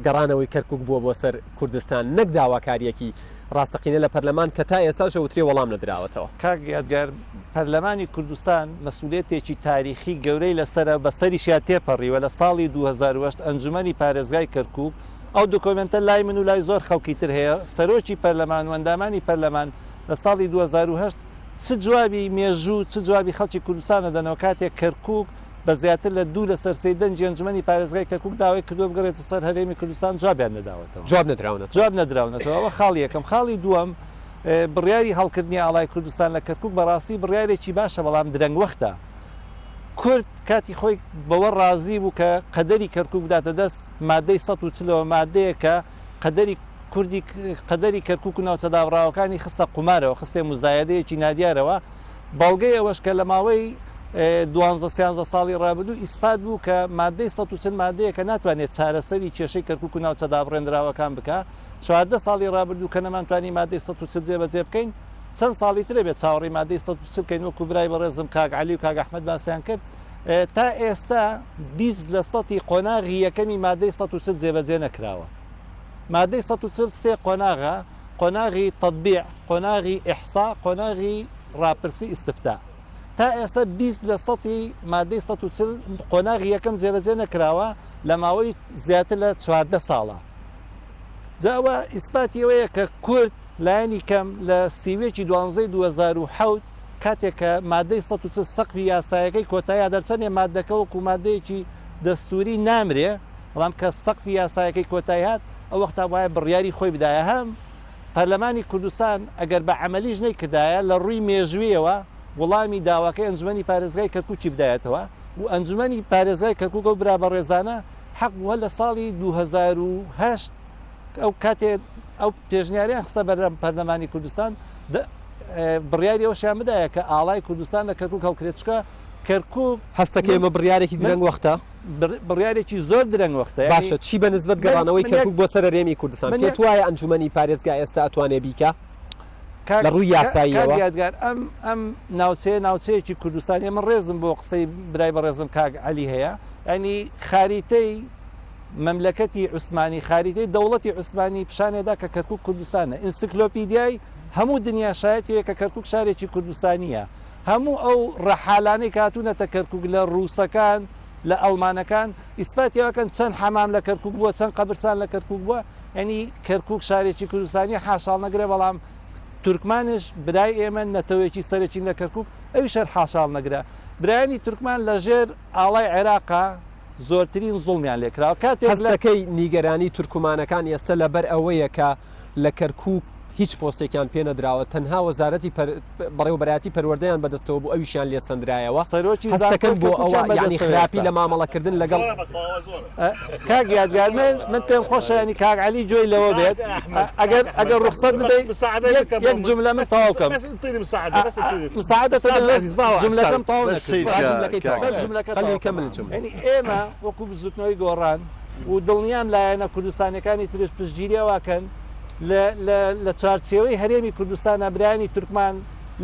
گەڕانەوەی کەرکووک بووە بۆ سەر کوردستان نەک داواکاریەکی ڕاستەقینە لە پەرلەمان کە تا ئێستا ژەوترێ وەڵام نەدراوەتەوە. کاک یادگار پەرلەمانی کوردستان مەسئولیەتێکی تاریخی گەورەی لەسەرە بە سەریشیا تێپەڕیوە لە ساڵی 2008 ئەنجومەنی پارێزگای کەرکووک ئەو دۆکۆمنتە لای من و لای زۆر خەڵکی تر هەیە سەرۆکی پەرلەمان و ئەندامانی پەرلەمان لە ساڵی 2008 چ جوابی مێژوو چ جوابی خەڵکی کوردستانە دەنەوە کاتێک کەرکووک بە زیاتر لە 2 لە سەرسەی دەنجی ئەنجومەنی پارێزگای کەرکوک داوای کردو بگەڕێتە سەر هەرێمی کوردستان جوابیان نەداوەتەوە جواب نەدراونەوە نەدراونەتەوە خاڵی یەکەم خاڵی دووەم بڕیاری هەڵکردنی ئاڵای کوردستان لە کەرکوک بەڕاستی بڕیارێکی باشە بەڵام درەنگ وەختە کورد کاتی خۆی بەوە ڕازی بوو کە قەدەری کەرکوک بداتە دەست مادەی 140ەوە مادەیە کە قەدەری کوردی قەدەری کەرکوک و ناوچەداڕاوەکانی خستە قومارەوە خستێ مزایدەیەکی نادیارەوە بەڵگەی ئەوەش کە لە ماوەی 12 ساڵی ڕابردوو ئیسپات بوو کە مادەی 140 مادەیە کە ناتوانێت چارەسەری کێشەی کەرکوک و ناوچەدابڕێنراوەکان بکە 14 ساڵی ڕابردوو کە نەمانتوانی مادەی 140 جێبەجێ بکەین چەند ساڵی ترە بێت چاوەڕی مادەی 140 بکەین وەکو برای بەڕێزم کاک عەلی و کاک ئەحمەد باسییان کرد تا ئێستا 20 لە سەتی قۆناغی یەکەمی مادەی 140 جێبەجێ نەکراوە مادەی 140 سێ قۆناغە قۆناغی تەطبیع قۆناغی ئیحسا قۆناغی ڕاپرسی ئیستفتا تا ئێستا 20 لە سەتی مادەی 140 قۆناغی یەکەم جێبەجێ نەکراوە لە ماوەی زیاتر لە 14 ساڵە جاوە ئیسپاتی ئەوەیە کە کورد لایەنی کەم لە سیوێکی 2007 کاتێک کە مادەی 140 سەقفی یاسایەکەی کۆتایی دەرچەنێ مادەکە وەکو مادەیەکی دەستوری نامرێ بەڵام کە سەقفی یاسایەکەی کۆتایی هات ئەو وەختا وایە بڕیاری خۆی بدایە هەم پەرلەمانی کوردستان ئەگەر بە عەمەلیش نەیکردایە لە ڕووی مێژوویەوە وەڵامی داواکەی ئەنجومەنی پارێزگای کەرکووکی بدایەتەوە و ئەنجومەنی پارێزگای کەرکووک و برا بەڕێزانە حەق بووە لە ساڵی 2008 ئەو کاتێ ئەو پێشنیاریان خستە بەردەم پەرلەمانی کوردستان بڕیاری ئەوشیان بدایە کە ئاڵای کوردستان لە کەرکووک هەڵکرێتچکە کەرکووک هەستەکە ئێمە بڕیارێکی درەنگ وەختە بڕیارێکی زۆر درەنگ وەختە باشە چی بە نسبەت گەڕانەوەی کەرکووک بۆ سەر هەرێمی کوردستان پێت وایە ئەنجومەنی پارێزگای ئێستا ئەتوانێ بیکە لە ڕووی یاساییەوە یادگار ئەم ناوچەیەکی کوردستان ئێمە ڕێزم بۆ قسەی برای بەڕێزم کاک عەلی هەیە ینی خاریتەی مەملەکەتی عوسمانی خاریتەی دەوڵەتی عوسمانی پیشانێدا کە کەرکووک کوردستانە ئینسیکلۆپیدیای هەموو دنیا شایەتەیە کە کەرکووک شارێکی کوردستانیە هەموو ئەو ڕەحالانەی کاتوونەتە کەرکووک لە ڕووسەکان لە ئەڵمانەکان ئیسپاتیەوەکەن چەند حەمام لە کەرکووک بووە چەند قەبرستان لە کەرکووک بووە ینی کەرکووک شارێکی کوردستانی حاشاڵ نەگرێ بەڵام تورکمانش برای ئێمە نەتەوەیەکی سەرەکی لە کەرکووک ئەوی شەر حاشاڵ نەگرە برایانی تورکمان لەژێر ئاڵای عێراقا زۆرترین زوڵمیان لێکراوە کاتێک هەستەکەی نیگەرانی تورکمانەکان ئێستا لەبەر ئەوەیە کە لە کەرکووک هیچ پۆستێکیان پێ نەدراوە تەنها وەزارەتی بەڕێوەبەرەتی پەروەردەیان بەدەستەوە بۆ ئەویشیان لێ سندرایەوە هەستەکەن بۆ ئەوە ینی خراپی لە مامەڵەکردن لەگەڵ کاک یادگار من پێم خۆشە ینی کاک عەلی جۆی لەوە بێت ئەگەر ڕوخسەت بدەیت یەک جملە من تەواو بکەم مساعدەت جملەکەم تەواو ینی ئێمە وەکو بزوتنەوەی گۆڕان و دڵنیام لایەنە کوردستانەکانی ترش پشتگیریەوەکەن لە چارچێوەی هەرێمی کوردستان ئەبرانی تورکمان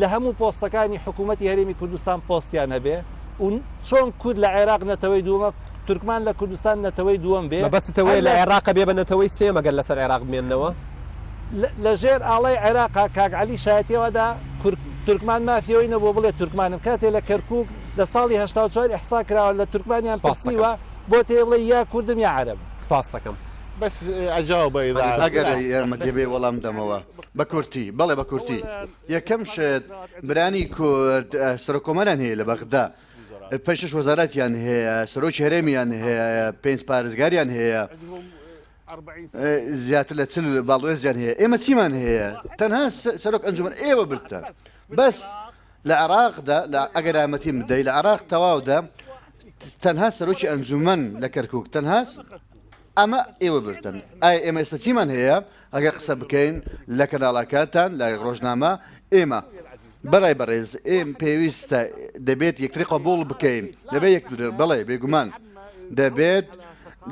لە هەموو پۆستەکانی حکوومەتی هەرێمی کوردستان پۆستیان هەبێ و چۆن کورد لە عێراق نەتەوەی دووەمە تورکمان لە کوردستان نەتەوەی دووەم بێ بەستەوەی لە عێراق بێ بە نەتەوەی سێ مەگەر لەسەر عێراق بمێننەوە لە ژێر ئاڵای عێراقا کاک عەلی شایەتیەوەدا تورکمان مافیەوەی نەبوو بڵێ تورکمانم کاتێ لە کەرکووک لە ساڵی 84 ئیحسا کراوە لە تورکمانیان پرسیوە بۆ تێ بڵێ یا کوردم یا عەرەب سپاس دەکەم بس ئەجاوب ئەگەر ئێمە دەبێ وەڵام دەمەوە بە کورتی بەڵێ بە کورتی یەکەم شت برانی کورد سەرۆکۆمەران هەیە لە بەغدا پێشش وەزارەتیان هەیە سەرۆکی هەرێمیان هەیە پێنج پارێزگاریان هەیە زیاتر لە چل باڵوێزیان هەیە ئێمە چیمان هەیە تەنها سەرۆک ئەنجومەن ئێوە برتە بەس لە عێراقدا ئەگەر ئامەتیم بدەی لە عێراق تەواودا تەنها سەرۆکی ئەنجومەن لە کەرکووک تەنها ئەمە ئێوە برتن ئایا ئێمە ئێستا چیمان هەیە ئەگەر قسە بکەین لە کەناڵاکاتان لە ڕۆژنامە ئێمە بەڕای بەڕێز ئێم پێویستە دەبێت یەکتری قبول بکەین دەبێت یەک بەڵێ بێگومان دەبێت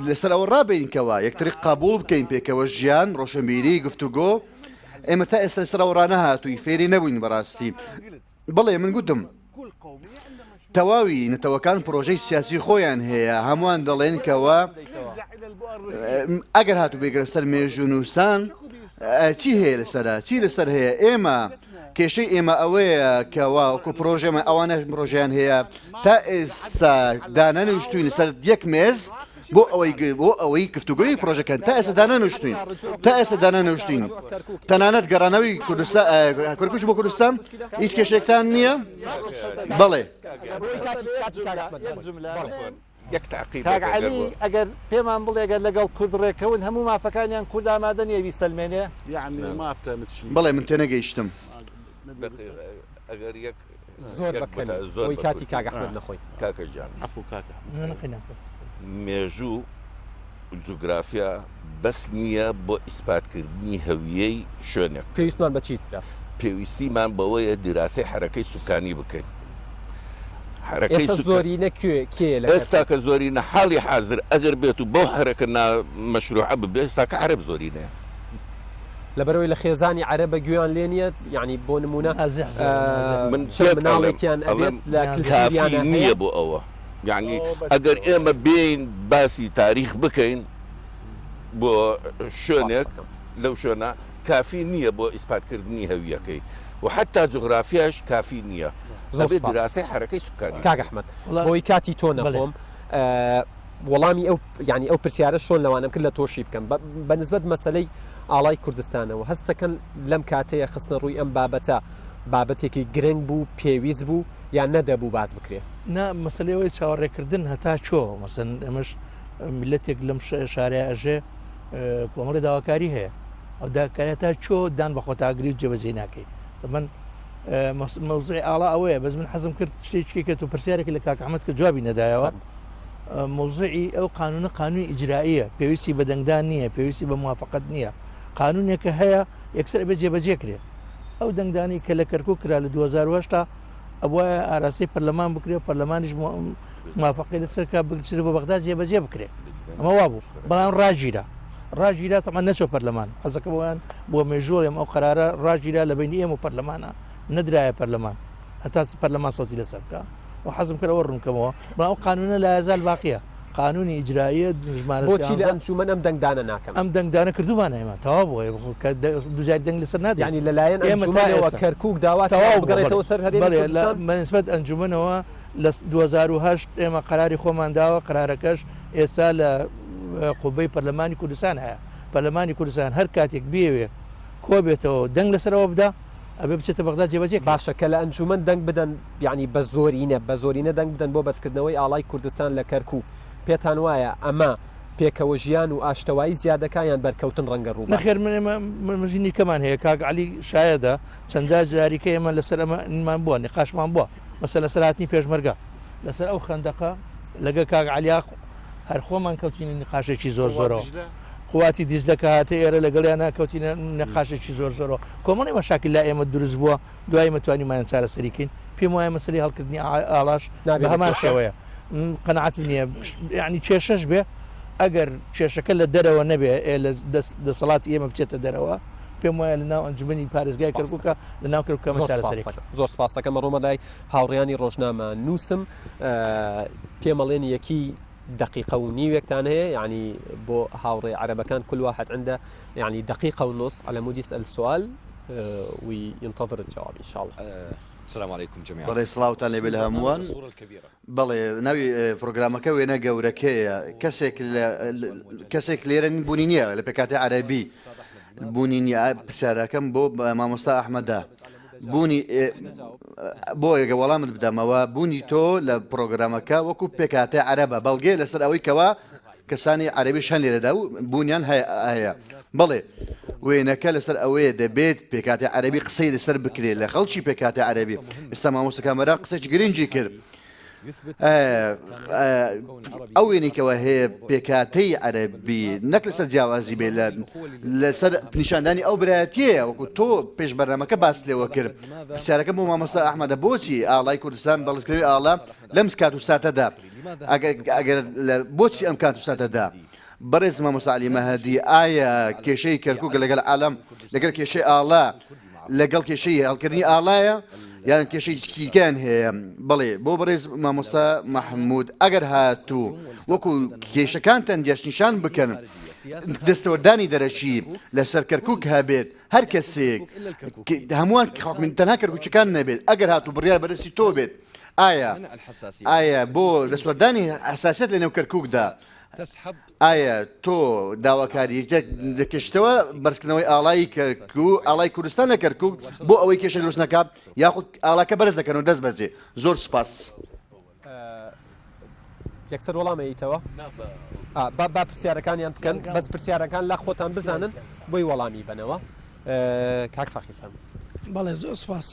لەسەر ئەوە ڕابینکەوە یەکتری قبول بکەین پێکەوە ژیان ڕۆشنبیری گفتوگۆ ئێمە تا ئێستا لەسەر ئەوە ڕانەهاتووی فێری نەبووین بەڕاستی بڵێ من گوتم تەواوی نەتەوەکان پرۆژەی سیاسی خۆیان هەیە هەمووان دەڵێن کەوە ئەگەر هاتوو بێگرە سەر مێژوو نووسان چی هەیە لەسەرە چی لەسەر هەیە ئێمە کێشەی ئێمە ئەوەیە کەوا وەکو پرۆژێمە ئەوانە پرۆژیان هەیە تا ئێستا دانەنیشتوین لەسەر یەک مێز بۆ ئەوەی گفتوگوی پرۆژەکان تا ئێستا دانەنوشتین تەنانەت گەڕانەوەی کورکوش بۆ کوردستان هیچ کێشێکتان نییە بەڵێ یەک تاقیب کاگعلی ئەگەر پێمان بڵێگە لەگەڵ کوردڕێکەون هەموو مافەکانیان کورد ئامادە نیە بیسەلمێنێ بەڵێ من تێنەگەیشتم ئەگەر یەک زۆر بەکەن زۆری کاتی کاگەحمەد نەخۆی کاکە گیان مێژوو جوگرافیا بەس نییە بۆ ئیسپاتکردنی هەویەی شوێنێک پێویستمان بە چیترا پێویستیمان بەوەیە دیراسی حرەکەی سوکانی بکەین ئێستا زۆرینە کێ لە ئێستا کە زۆرینە حاڵی حاضر ئەگەر بێت و بۆ حرەکە مەشروع ببێ ئێستا کە عەرەب زۆرینەیە لەبەرەوەی لە خێزانی عەرەبە گوێیان لێ نیە یعنی بۆ نمونە من مناڵێکیان ئەبێت لە کافی نییە بۆ ئەوە یعنی ئەگەر ئێمە بین باسی تاریخ بکەین بۆ شوێنێک لەو شوێنە کافی نییە بۆ ئیسپاتکردنی هەویەکەی و حتا جغرافیاش کافی نییە زەبێ دراسی حرەکەی سوکانی کاگەحمەد بۆی کاتی تۆ نەخۆم وەڵامی ئەو ینی ئەو پرسیارە شۆن لەوانم کرد لە تۆشی بکەم بەنسبەت مەسەلەی ئاڵای کوردستانەوە هەستەکەن لەم کاتەیە خستنە ڕووی ئەم بابەتە بابەتێکی گرنگ بوو پێویست بوو یان نەدەبوو باز بکرێ نا مەسلەوەی چاوەڕێکردن هەتا چۆ مەسەن ئەمەش میلەتێک لەم شارەیە ئەژێ کۆمەڵی داواکاری هەیە ئەو داکاری تا چۆ دان بە خۆتاگری و جێبەجێ ناکەی من مەوزعی ئاڵا ئەوەیە بەس من حەزم کرد شتێکی کە و پرسیارێکی لە کاک ئەحمەد کە جوابی نەدایەوە مۆزعی ئەو قانونە قانونی ئیجرائیە پێویستی بە دەنگدان نییە پێویستی بە موافقت نییە قانونێکە هەیە یەکسەر بە جێبەجێ کرێ ئەو دەنگدانی کە لە کەرکوو کرا لە 2010 ئەوە ئاراسی پەرلەمان بکرێ پەرلەمانیش موافقی لەسەرکە بچێت بە بەغدا جێبەجێ بکرێ ئەمە وا بوو بەڵام ڕاژیرا تەمان نەچۆ پەرلەمان حەزەکە بۆیان بۆ مێژۆڵێم ئەو قەرارە ڕاژیرا لە بینی ئێمە و پەرلەمانە نەدرایە پەرلەمان هەتا پەرلەمان سەوتی لەسەر بکە و حەزم کردەوە ڕوونکەمەوە بەڵام ئەو قانونە لا یازال باقیە قانونی ئیجرائیە بۆچی لە ئەنجومەن ئەم دەنگدانە ناکەم ئەم دەنگدانە کردومانە ئێمە تەواو بۆ دوجار دەنگ لەسەر نادێت ینی لەلایەن ئەنجومەنەوە کەرکووک داوا بگەڕێتەوە سەر هەرێمی کوردستان بەنسبەت ئەنجومەنەوە لە 2010 ئێمە قەراری خۆمان داوە قەرارەکەش ئێستا لە قوبەی پەرلەمانی کوردستان هەیە پەرلەمانی کوردستان هەر کاتێک بێوێ کۆ بێتەوە دەنگ لەسەرەوە بدا ئەبێ بچێتە بەغدا جێبەجێ باشە کە لە ئەنجومەن دەنگ بدەن یعنی بە زۆرینە دەنگ بدەن بۆ بەچکردنەوەی ئاڵای کوردستان لە کەرکووک پێتان وایە ئەمە پێکەوە ژیان و ئاشتەوایی زیادەکەیان بەرکەوتن ڕەنگە ڕوو نەخێر مژینی کەمان هەیە کاک عەلی شایەدا چەندە جاریکە ئێمە لەسەر ئەمەمان بووە نقاشمان بووە مەسەل لەسەر هاتنی پێشمەرگە لەسەر ئەو خەندەقە لەگە کاک عەلیا هەر خۆمان کەوتینە نقاشێکی زۆر زۆرەوە قواتی دیزلەکە هاتە ئێرە لەگەڵیان ناکەوتینە نەقاشێکی زۆر زۆرەوە کۆمەڵی مەشاکل لا ئێمە دروست بووە دوای مەتوانیمان چارەسەریکەین پێم وایە مەسەلی هەڵکردنی ئاڵاش بە هەمان شێوەیە قەنەعەت نییە یعنی کێشەش بێ ئەگەر کێشەکە لە دەرەوە نەبێ لە دەسەڵاتی ئێمە بچێتە دەرەوە پێم وایە لە ناو ئەنجومەنی پارێزگای کەرکووکە لە ناو کەرکووکەمە چارەسەری زۆر سپاس دەکەم ڕۆمەلای هاوڕێیانی ڕۆژنامە نووسم پێمەڵێن یەکی دقيقة ونيوكتان هي يعني بو هاوري عربكان كل واحد عنده يعني دقيقة ونص على مود يسأل السؤال وينتظر الجواب إن شاء الله. السلام عليكم جميعا. بەڵێ سڵاوتان لێ بێ لە هەمووان. بەڵێ ناوی پرۆگرامەکە وێنە گەورەکەیە کەسێک لێرە بوونی نییە لە پێکاتی عەرەبی بوونی نییە پرسیارەکەم بۆ مامۆستا ئەحمەدا بوونی بۆ ێگە وەڵامت بدەمەوە بوونی تۆ لە پرۆگرامەکە وەکو پێکاتێ عەرەبە بەڵگێ لەسەر ئەوەی کەوا کەسانی عەرەبیش هەن لێرەدا و بوونیان هەیە بەڵێ وێنەکە لەسەر ئەوەیە دەبێت پێکاتی عەرەبی قسەی لەسەر بکرێت لە خەڵکی پێکاتی عەرەبی ئێستا مامۆستا کامەرا قسەی گرنگی کرد ئەو وێنێکەوە هەیە پێکاتەی عەرەبی نەک لەسەر جیاوازی بێ لەسەر نیشاندانی ئەو برایەتیەیە وەکو تۆ پێش بەرنامەکە باس لێوە کرد پرسیارەکەم بۆ مامۆستا ئەحمەدە بۆچی ئاڵای کوردستان بەڵێزکردنەوەی ئاڵا لەم کات و ساتەدا ئەگەر بۆچی ئەم کات و ساتەدا بەڕێز مامۆستا عەلی مەهەدی ئایا کێشەی کەرکووک لەگەڵ عالەم لەگەڵ کێشەی ئاڵا لەگەڵ کێشەی هەڵکردنی ئاڵایە یان کێشەی چیکان هەیە بڵێ بۆ بەڕێز مامۆستا مەحموود ئەگەر هاتوو وەکو کێشەکانتان جێشنیشان بکەن دەستەوەردانی دەرەشی لەسەر کەرکووک هەبێت هەر کەسێک هەمووان تەنها کەرکووچەکان نەبێت ئەگەر هاتوو بڕیار بەرزی تۆ بێت ئایا بۆ دەستوەردانی حساسیت لە نێو کەرکووکدا تسحب ئایا تۆ داواکاریەکە دەکەشتەوە بەرزکردنەوەی ئاڵای کەرکووک ئاڵای کوردستان لە کەرکووک بۆ ئەوەی کێشە دروست نەکات یاخود ئاڵاکە بەرز دەکەن و دەست بەجێ زۆر سوپاس. یەکسەر وەڵامەیتەوە با پرسیارەکانیان بکەن بەس پرسیارەکان لە خۆتان بزانن بۆی وەڵامی بنەوە کاک فەخیفەم. بەڵێ زۆر سوپاس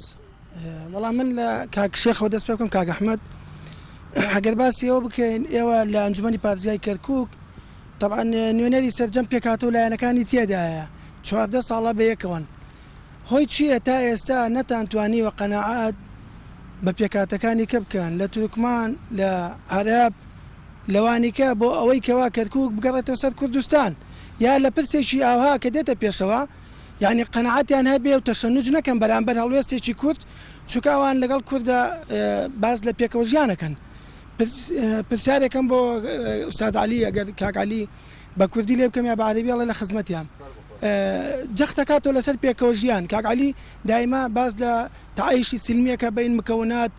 وەڵام من لە کاک شێخەوە دەست پێ بکەم کاک ئەحمەد ئەگەر باسی ئەوە بکەین ئێوە لە ئەنجومەنی پارێزگای کەرکووک طبعا نوێنەری سەرجەم پێکاتە و لایەنەکانی تێدایە 14 ساڵە بە یەکەوەن هۆی چییە تا ئێستا نەتانتوانیوە قەناعات بە پێکاتەکانی کە بکەن لە تورکمان لە عەرەب لەوانیکە بۆ ئەوەی کەوا کەرکووک بگەڕێتەوە سەر کوردستان یا لە پرسێکی ئاها کە دێتە پێشەوە یعنی قەناعاتیان هەبێ و تەشەنوج نەکەن بەرامبەر هەڵوێستێکی کورد چووکاوان لەگەڵ کووردە باز لە پێکەوە ژیانەکەن. پرسیارێکم بۆ ئوستاد عەلی ئەگەر کاک عەلی بە کوردی لێ بکەم یا بە عەرەبی ئەڵێ لە خزمەتیان جەختەکاتەوە لەسەر پێکەوە ژیان کاک عەلی دایما باز لە تەعایشی سلمیەکە بین مکەونات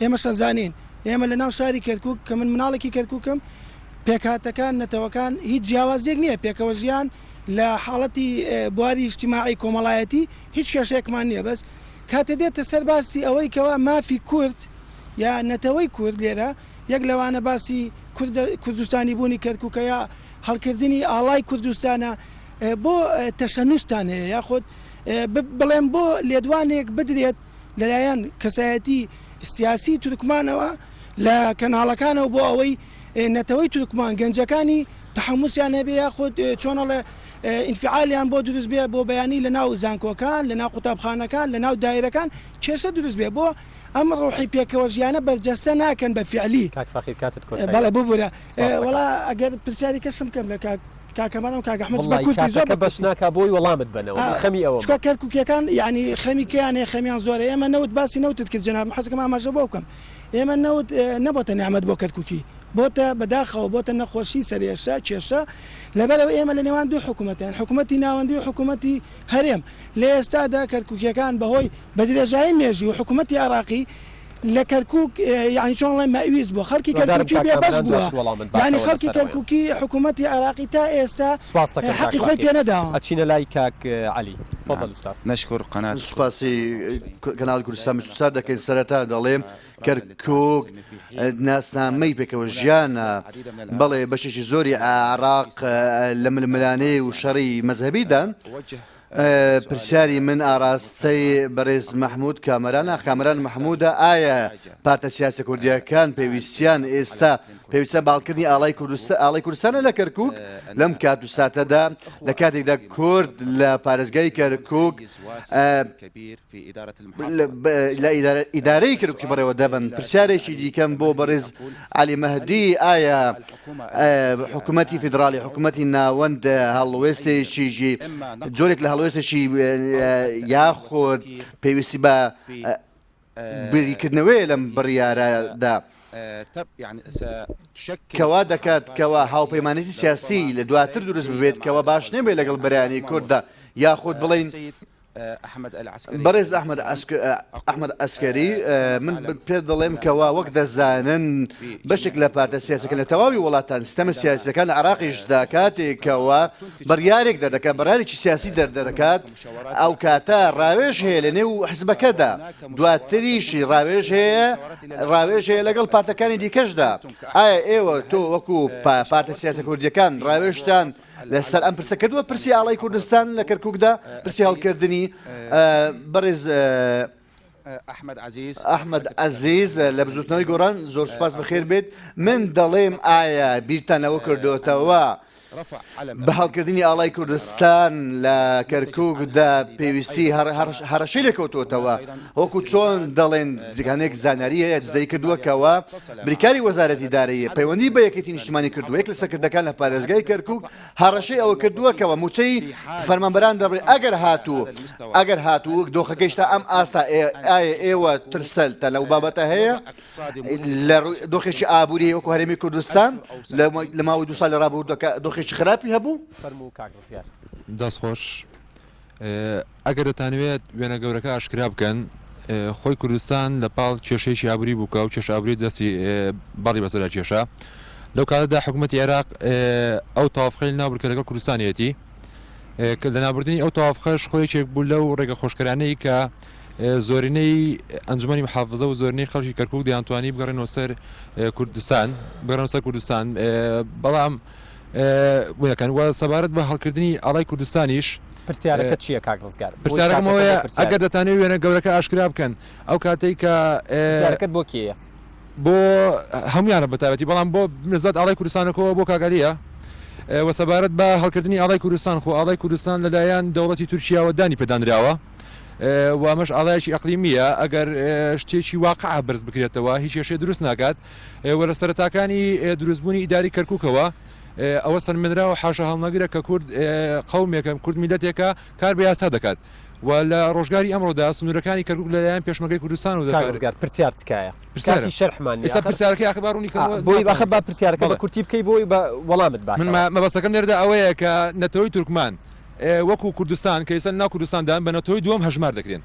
ئێمەش دەزانین ئێمە لە ناو شاری کەرکووک کە من مناڵێکی کەرکووکم پێکاتەکان نەتەوەکان هیچ جیاوازێک نییە پێکەوە ژیان لە حاڵەتی بواری اجتماعی کۆمەڵایەتی هیچ کێشەیەکمان نییە بەس کاتە دێتە سەر باسی ئەوەی کەوا مافی کورد یا نەتەوەی کورد لێرە یەک لەوانە باسی کوردستانی بوونی کەرکووکە یا هەڵکردنی ئاڵای کوردستانە بۆ تەشەنووسان هەیە یاخود بڵێم بۆ لێدوانێک بدرێت لەلایەن کەسایەتی سیاسی تورکمانەوە لە کەناڵەکانەوە بۆ ئەوەی نەتەوەی تورکمان گەنجەکانی تحموسیان هەبێ یاخود چۆنەڵێ ئینفعالیان بۆ دروست بێ بۆ بەیانی لە ناو زانکۆکان لە ناو قوتابخانەکان لە ناو دایرەکان کێشە دروست بێ بۆ ئەم ڕۆحی پێکەوە ژیانە بەرجەستە ناکەن بە فعلی بەڵێ ببوورە وڵا ئەگەر پرسیاری کەسم بکەم لە کاکەمانم کاک ئەحمەد زۆر بەش ناکا بۆی وەڵامت بنەوە خەمی ئەوە کەرکووکیەکان یعنی خەمیکیانێ خەمیان زۆرە ئێمە نەوت باسی نەوتت کرد جەناب حەزەکەم ئاماژە بۆ بکەم ئێمە نەوت نەبۆتە نیعمەت بۆ کەرکووکی بۆتە بەداخەوە بۆتە نەخۆشی سەرێشە کێشە لەبەرەوە ئێمە لە نێوان دوو حکوومەتیان حکوومەتی ناوەندی و حکوومەتی هەرێم لە ئێستادا کەرکووکیەکان بەهۆی بەدرێژایی مێژی و حکوومەتی عێراقی لە کەرکووک یعنی چۆنڵێ مەویست بووە خەڵکی کەرکووکی بێبەش بووە یعنی خەڵکی کەرکووکی حکوومەتی عێراقی تا ئێستا حەقی خۆی پێ نەداوە. ئەچینە لای کاک عەلی نشكر قناة سوپاسی کەناڵی کوردستان سوسار دەکەین سەرەتا دەڵێم کەرکووک ناسنامەی پێکەوە ژیانە بەڵێ بەشێکی زۆری عێراق لە ململانەی و شەڕی مەزهەبیدان پرسیاری من ئاراستەی بەڕێز مەحموود کامەران مەحموودە ئایا پارتە سیاسە کوردیەکان پێویستیان ئێستا پێویستە باڵکردنی ئاڵای کوردستانە لە کەرکووک لەم کات و ساتەدا لە کاتێکدا کورد لە پارێزگای کەرکووک لە ئیدارەی کەرکووکی بەڕێوە دەبن. پرسیارێکی دیکەم بۆ بەڕێز عەلی مەهدی ئایا حکوومەتی فیدراڵی حکوومەتی ناوەند هەڵوێستێکیژی جۆرێک لە هەڵوێستێکی یاخۆت پێویستی بە بریکردنەوەی لەم بڕیارەدا کەوا دەکات کەوا هاوپەیمانێتی سیاسی لە دواتر دروست ببێت کەوا باش نەبێت لەگەڵ بەرانی کورددا یاخود بڵین بەڕێز ئەحمەد ئەسکەری من پێ دەڵێم کەوا وەک دەزانن بەشێک لە پارتە سیاسەکە لە تەواوی وڵاتان سیستەمە سیاسەکان لە عێراقیشدا کاتێکەوە بڕیارێک دەردەکات بەڕارێکی سیاسی دەردەکات ئەو کاتە ڕاوێژ هەیە لە نێو حزبەکەدا دواتریشی ڕاوێژ هەیە لەگەڵ پارتەکانی دیکەشدا. ئایا ئێوە تۆ وەکو پارتە سیاسە کوردیەکان ڕاوێژتان لەسەر ئەم پرسە کردووە پرسی ئاڵای کوردستان لە کەرکووکدا پرسی هەڵکردنی بەڕێز ئەحمەد عەزیز لە بزوتنەوەی گۆڕان زۆر سوپاس بەخێر بێت. من دەڵێم ئایا بیرتانەوە کردوتەوە بە هەڵکردنی ئاڵای کوردستان لە کەرکووکدا پێویستی هەڕەشەی لێکەوتوتەوە وەکو چۆن دەڵێن جگانێک زانیاری هەیە دزەی کردووەکەوە بریکاری وەزارەتی دارایی پەیوەندی بە یەکێتی نیشتیمانی کردووە یەک لە سەرکردەکان لە پارێزگای کەرکووک هەڕەشەی ئەوە کردووەکەوە موچەی فەرمانبەران دەبڕێت ئەگەر هاتوو دۆخەکەیشتا ئەم ئاستا ئایا ئێوە ترسەلتە لەو بابەتە هەیە لە دۆخێکی ئابووری وەکو هەرێمی کوردستان لە ماوەی 2 ساڵ لە ڕابردووەکە دۆخێکی خراپی هەبوو دەستخۆش ئەگەر دەتانوێت وێنە گەورەکە ئاشکرا بکەن خۆی کوردستان لە پاڵ کێشەیەکی ئابووری بووکە و کێشە ئابووری دەستی بەڵی بەسەردا کێشە لەو کاتەدا حکوومەتی عێراق ئەو تەوافقەی نابڕکە لەگەڵ کوردستانیەتی لە نابردنی ئەو تەوافقەش خۆیەکێک بوو لەو ڕێگە خۆشکەرانەی کە زۆرینەی ئەنجومەنی محافظە و زۆرینەی خەڵکی کەرکووک دەیانتوانی بگەڕێنەوە سەر کوردستان بەڵام وەکەن وە سەبارەت بە هەڵکردنی ئاڵای کوردستانیش پرسیارەکە چییە کاک ڕزگار؟ پرسیارەکەمەوەیە ئەگەر دەتانێت وێنە گەورەکە ئاشکرا بکەن ئەو کاتێک کە پرسیارەکەت بۆ کێیە؟ بۆ هەمویانە بەتابەتی بەڵام بۆ نزات ئاڵای کوردستانەکەەوە بۆ کاگاریە وە سەبارەت بە هەڵکردنی ئاڵای کوردستان خۆ ئاڵای کوردستان لەلایەن دەوڵەتی تورکیاوە دانی پێدانراوە وامەش ئاڵایەکی ئەقلیمیە ئەگەر شتێکی واقع بەرز بکرێتەوە هیچ کێشێ دروست ناکات وەرە سەرەتاکانی دروستبوونی ئیداری کەرکووکەوە ئەوە سەرمێنرا و حاشە هەڵنەگرە کە کورد قەومێکە کورد میلەتێکە کار بە یاسا دەکات و لە ڕۆژگاری ئەمڕۆدا سنوورەکانی کەرکووک لەلایەن پێشمەرگەی کوردستان و دەکات پرسیار تکایە کاتی شەرحمان ئێستا پرسیارەکەی ئەخبارونی بۆی بەخە با پرسیارەکە بە کورتی بکەی بۆی بە وەڵامت با من مەبەستەکەم لێرەدا ئەوەیە کە نەتەوەی تورکمان وەکو کوردستان کە ئێستا ناو کوردستاندان بە نەتەوەی دووەم هەژمار دەکرێن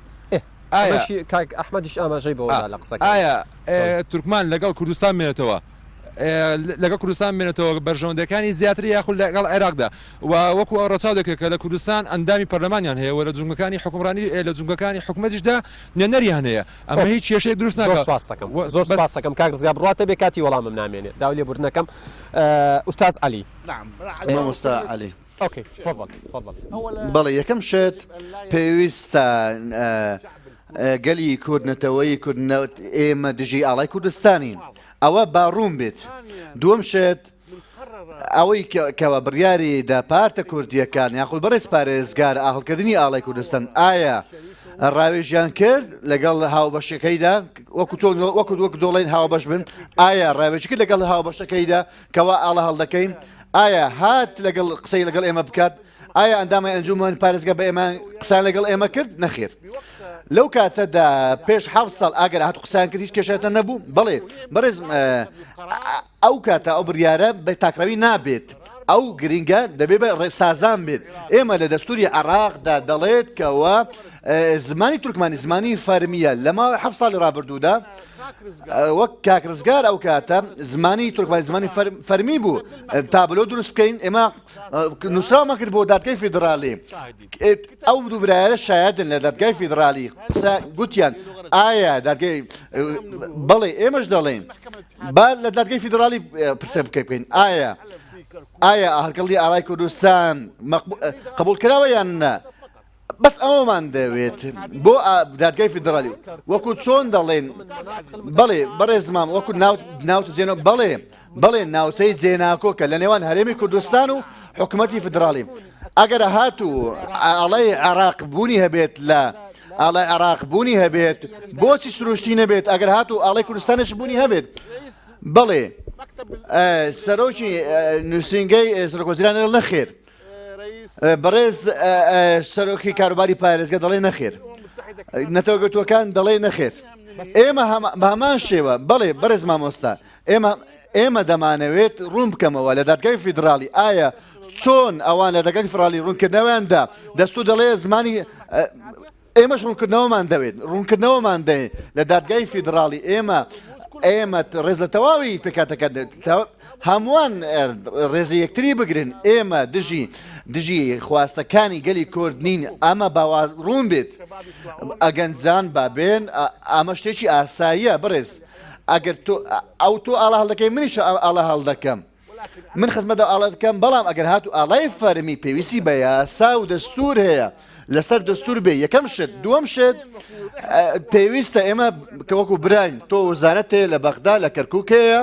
کاک ئەحمەدیش ئاماژەی بەوە لە قسەکە ئایا تورکمان لەگەڵ کوردستان مێنێتەوە لەگەڵ کوردستان مێنێتەوە بەرژەوەندەکانی زیاتری یاخود لەگەڵ عێراقدا و وەکو ئەو ڕەچاو دەکرێت کە لە کوردستان ئەندامی پەرلەمانیان هەیە و لە جونگەکانی حکومڕانی لە جونگەکانی حکومەتیشدا نێنەریان هەیە ئەمە هیچ کێشەیەک دروست ناکات. زۆر سپاس دەکەم کاک ڕزگار بڕاتە بێ کاتی وەڵامم نامێنێت داوای لێبوردنەکەم ئوستاز عەلی مامۆستا عەلی اوكي تفضل بەڵێ یەکەم شت پێویستە گەلی کوردنەتەوەی ئێمە دژی ئاڵای کوردستانین ئەوە باڕوون بێت. دووەم شت ئەوەی کەوە بڕیاری دا پارتە کوردیەکان یاخود بەڕێز پارێزگار ئاهڵکردنی ئاڵای کوردستان ئایا ڕاوێژیان کرد لەگەڵ هاوبەشەکەیدا وەکو دۆڵین هاوبەش بن ئایا ڕاوێژی کرد لەگەڵ هاوبەشەکەیدا کەوا ئاڵە هەڵدەکەین ئایا هات لەگەڵ قسەی لەگەڵ ئێمە بکات ئایا ئەندامای ئەنجومەن پارێزگا بە ئێمە قسان لەگەڵ ئێمە کرد نەخێر. لەو کاتەدا پێش 7 ساڵ ئاگەر هات قسان کرد هیچ کێشێتە نەبوو. بەڵێ بەڕێز ئەو کاتە ئەو بڕیارە بە تاکراوی نابێت ئەو گرنگە دەبێت بە سازان بێت. ئێمە لە دەستوری عێراقدا دەڵێت کەوە زمانی تورکمانی زمانی فەرمیە لە ماوەی 7 ساڵی ڕابردوودا وەک کاک ڕزگار ئەو کاتە زمانی تورکمانی زمانی فەرمی بوو تابلۆ دروست بکەین ئێمە نووسراومە کرد بۆ دادگای فیدرالی ئەو دوو برایانە شایەدن لە دادگای فیدرالی قسە گوتیان ئایا دادگای بەڵێ ئێمەش دەڵێن با لە دادگای فیدرالی پرسە بکەین ئایا هەڵکردنی ئاڵای کوردستان قبول کراوە یان نە. بەس ئەوەمان دەوێت بۆ دادگای فیدرالی وەکو چۆن دەڵێن بەڵێ بەڕێزمام وەکو ناوت جێنەوە بەڵێ ناوچەی جێناکۆکە لە نێوان هەرێمی کوردستان و حکوومەتی فیدرالی ئەگەر هاتوو ئاڵای عێراق بوونی هەبێت لە ئاڵای عێراق بوونی هەبێت بۆچی سروشتی نەبێت ئەگەر هاتوو ئاڵای کوردستانش بوونی هەبێت. بەڵێ سەرۆکی نووسینگەی سەرۆکوەزیران نەخێر بەڕێز سەرۆکی کاروباری پارێزگا دەڵێ نەخێر نەتەوەگەتوەکان دەڵێ نەخێر. ئێمە بە هەمان شێوە بەڵێ بەڕێز مامۆستا ئێمە دەمانەوێت ڕوون بکەمەوە لە دادگای فیدرالی ئایا چۆن ئەوان لە دادگای فیدرالی ڕوونکردنەوەیاندا دەستوو دەڵێ زمانی ئێمەش ڕوونکردنەوەمان دەوێت ڕوونکردنەوەمان دەوێت لە دادگای فیدرالی ئێمە ڕێز لە تەواوی پێکاتەکە هەمووان ڕێزی یەکتری بگرن ئێمە دژی خواستەکانی گەلی کورد نین ئەمە باواز ڕوون بێت ئەگەنجان بابێن ئەمە شتێکی ئاساییە بڕێز ئەگەر ئەو تۆ ئاڵە هەڵدەکەی منیش ئاڵە هەڵدەکەم من خزمەتە ئاڵە دەکەم بەڵام ئەگەر هاتو ئاڵای فەرمی پێویستی بە یاسا و دەستور هەیە لەسەر دەستور بێ. یەکەم شت دووەم شت پێویستە ئێمە کە وەکو براین تۆ وەزارەت هەیە لە بەغدا لە کەرکووک هەیە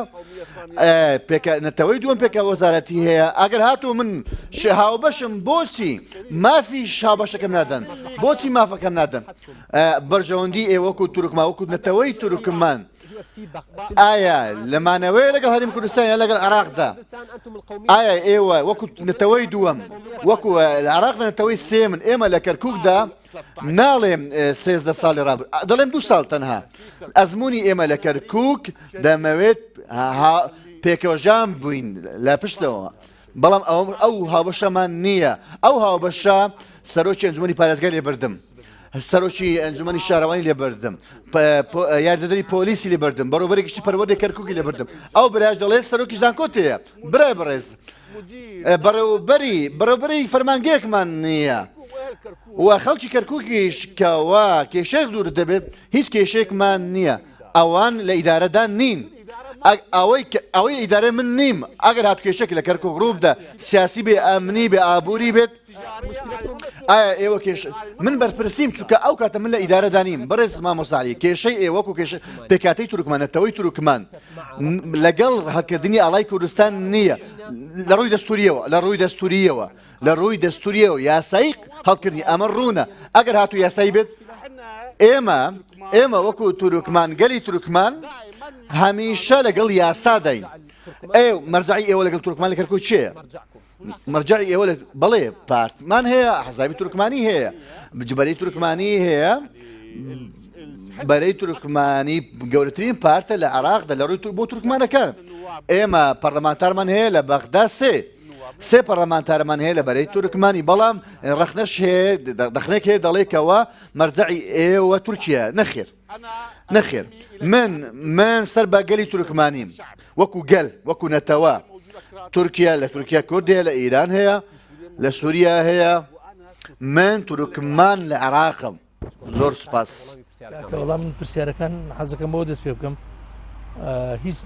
نەتەوەی دووەم پێکە وەزارەتی هەیە ئەگەر هاتوو من هاوبەشم بۆچی مافی هاوبەشەکەم نادەن بۆچی مافەکەم نادەن بەرژەوەندی ئێ وەکو تورکما وەکو نەتەوەی تورکمان ئایا لەمانەوەی لەگەڵ هەرێمی کوردستان یا لەگەڵ عێراقدا ئایا ئێوە وەکو نەتەوەی دووەم وەکو لە عێراقدا نەتەوەی سێمن ئێمە لە کەرکووکدا ناڵێم 13 ساڵی ڕابرد دەڵێم 2 ساڵ تەنها ئەزمموی ئێمە لە کەرکووک دەمەوێت پێکەوەژان بووین لە پشتەوە بەڵام ئەو هاوبەشەمان نییە. ئەو هاوبەشە سەرۆکی ئەنجومەنی پارێزگای لێبردم سەرۆکی ئەنجومەنی شارەوانی لێ بردم یاردەدەری پۆلیسی لێ بردم بەڕۆبەری گشتی پەروەردەی کەرکووکی لێ بردم ئەو براش دەڵێت سەرۆکی زانکۆتەیە برای بەڕێز بەڕێوبەری فەرمانگەیەکمان نییە و خەڵکی کەرکووکیش کەوا کێشەیەک دوور دەبێت هیچ کێشێکمان نییە ئەوان لە ئیدارەدا نین ئەوەی ئیدارە من نیم ئەگەر هات کێشێک لە کەرکووک ڕووبدا سیاسی بێ ئەمنی بێ ئابووری بێت ئایا ئێوە کێش من بەرپرسیم چونکە ئەو کاتە من لە ئیدارەدا نیم بەڕێز مامۆساعلی کێشەی ئێوەکو کێش پێکاتەی تورکمانەتەوەی تورکمان لەگەڵ هەڵکردنی ئاڵای کوردستان نییە لە ڕووی دەستوریەوە لە ڕووی دەستوریەوە یاسایی هەڵکردنی ئەمە ڕوونە ئەگەر هاتو یاسایی بێت ئێمە وەکو تورکمان گەلی تورکمان هەمیشە لەگەڵ یاسا دەین مەرجعی ئێوە لەگەڵ تورکمان لە کەرکووک چییە؟ مەرجعی ئێوە بەڵێ پارتمان هەیە حەزابی تورکمانی هەیە بەرەی تورکمانی هەیە بەرەی تورکمانی گەورەترین پارتە لە عێراقدا لە ڕووی بۆ تورکمانەکان ئێمە پەرلەمانتارمان هەیە لە بەغدا سێ پەرلەمانتارمان هەیە لە بەرەی تورکمانی بەڵام ڕەخنەش هەیە دەخنێک هەیە دەڵێکەوە مەرجعی ئێوە تورکیا نەخێر من سەر بە گەلی تورکمانیم وەکو نەتەوە تورکیا لە تورکیا کوردیە لە ئیران هەیە لە سووریا هەیە من تورکمان لە عێراقم زۆر سپاس وەڵام من پرسیارەکان حەزەکەم بۆ دەست پێ بکەم هیچ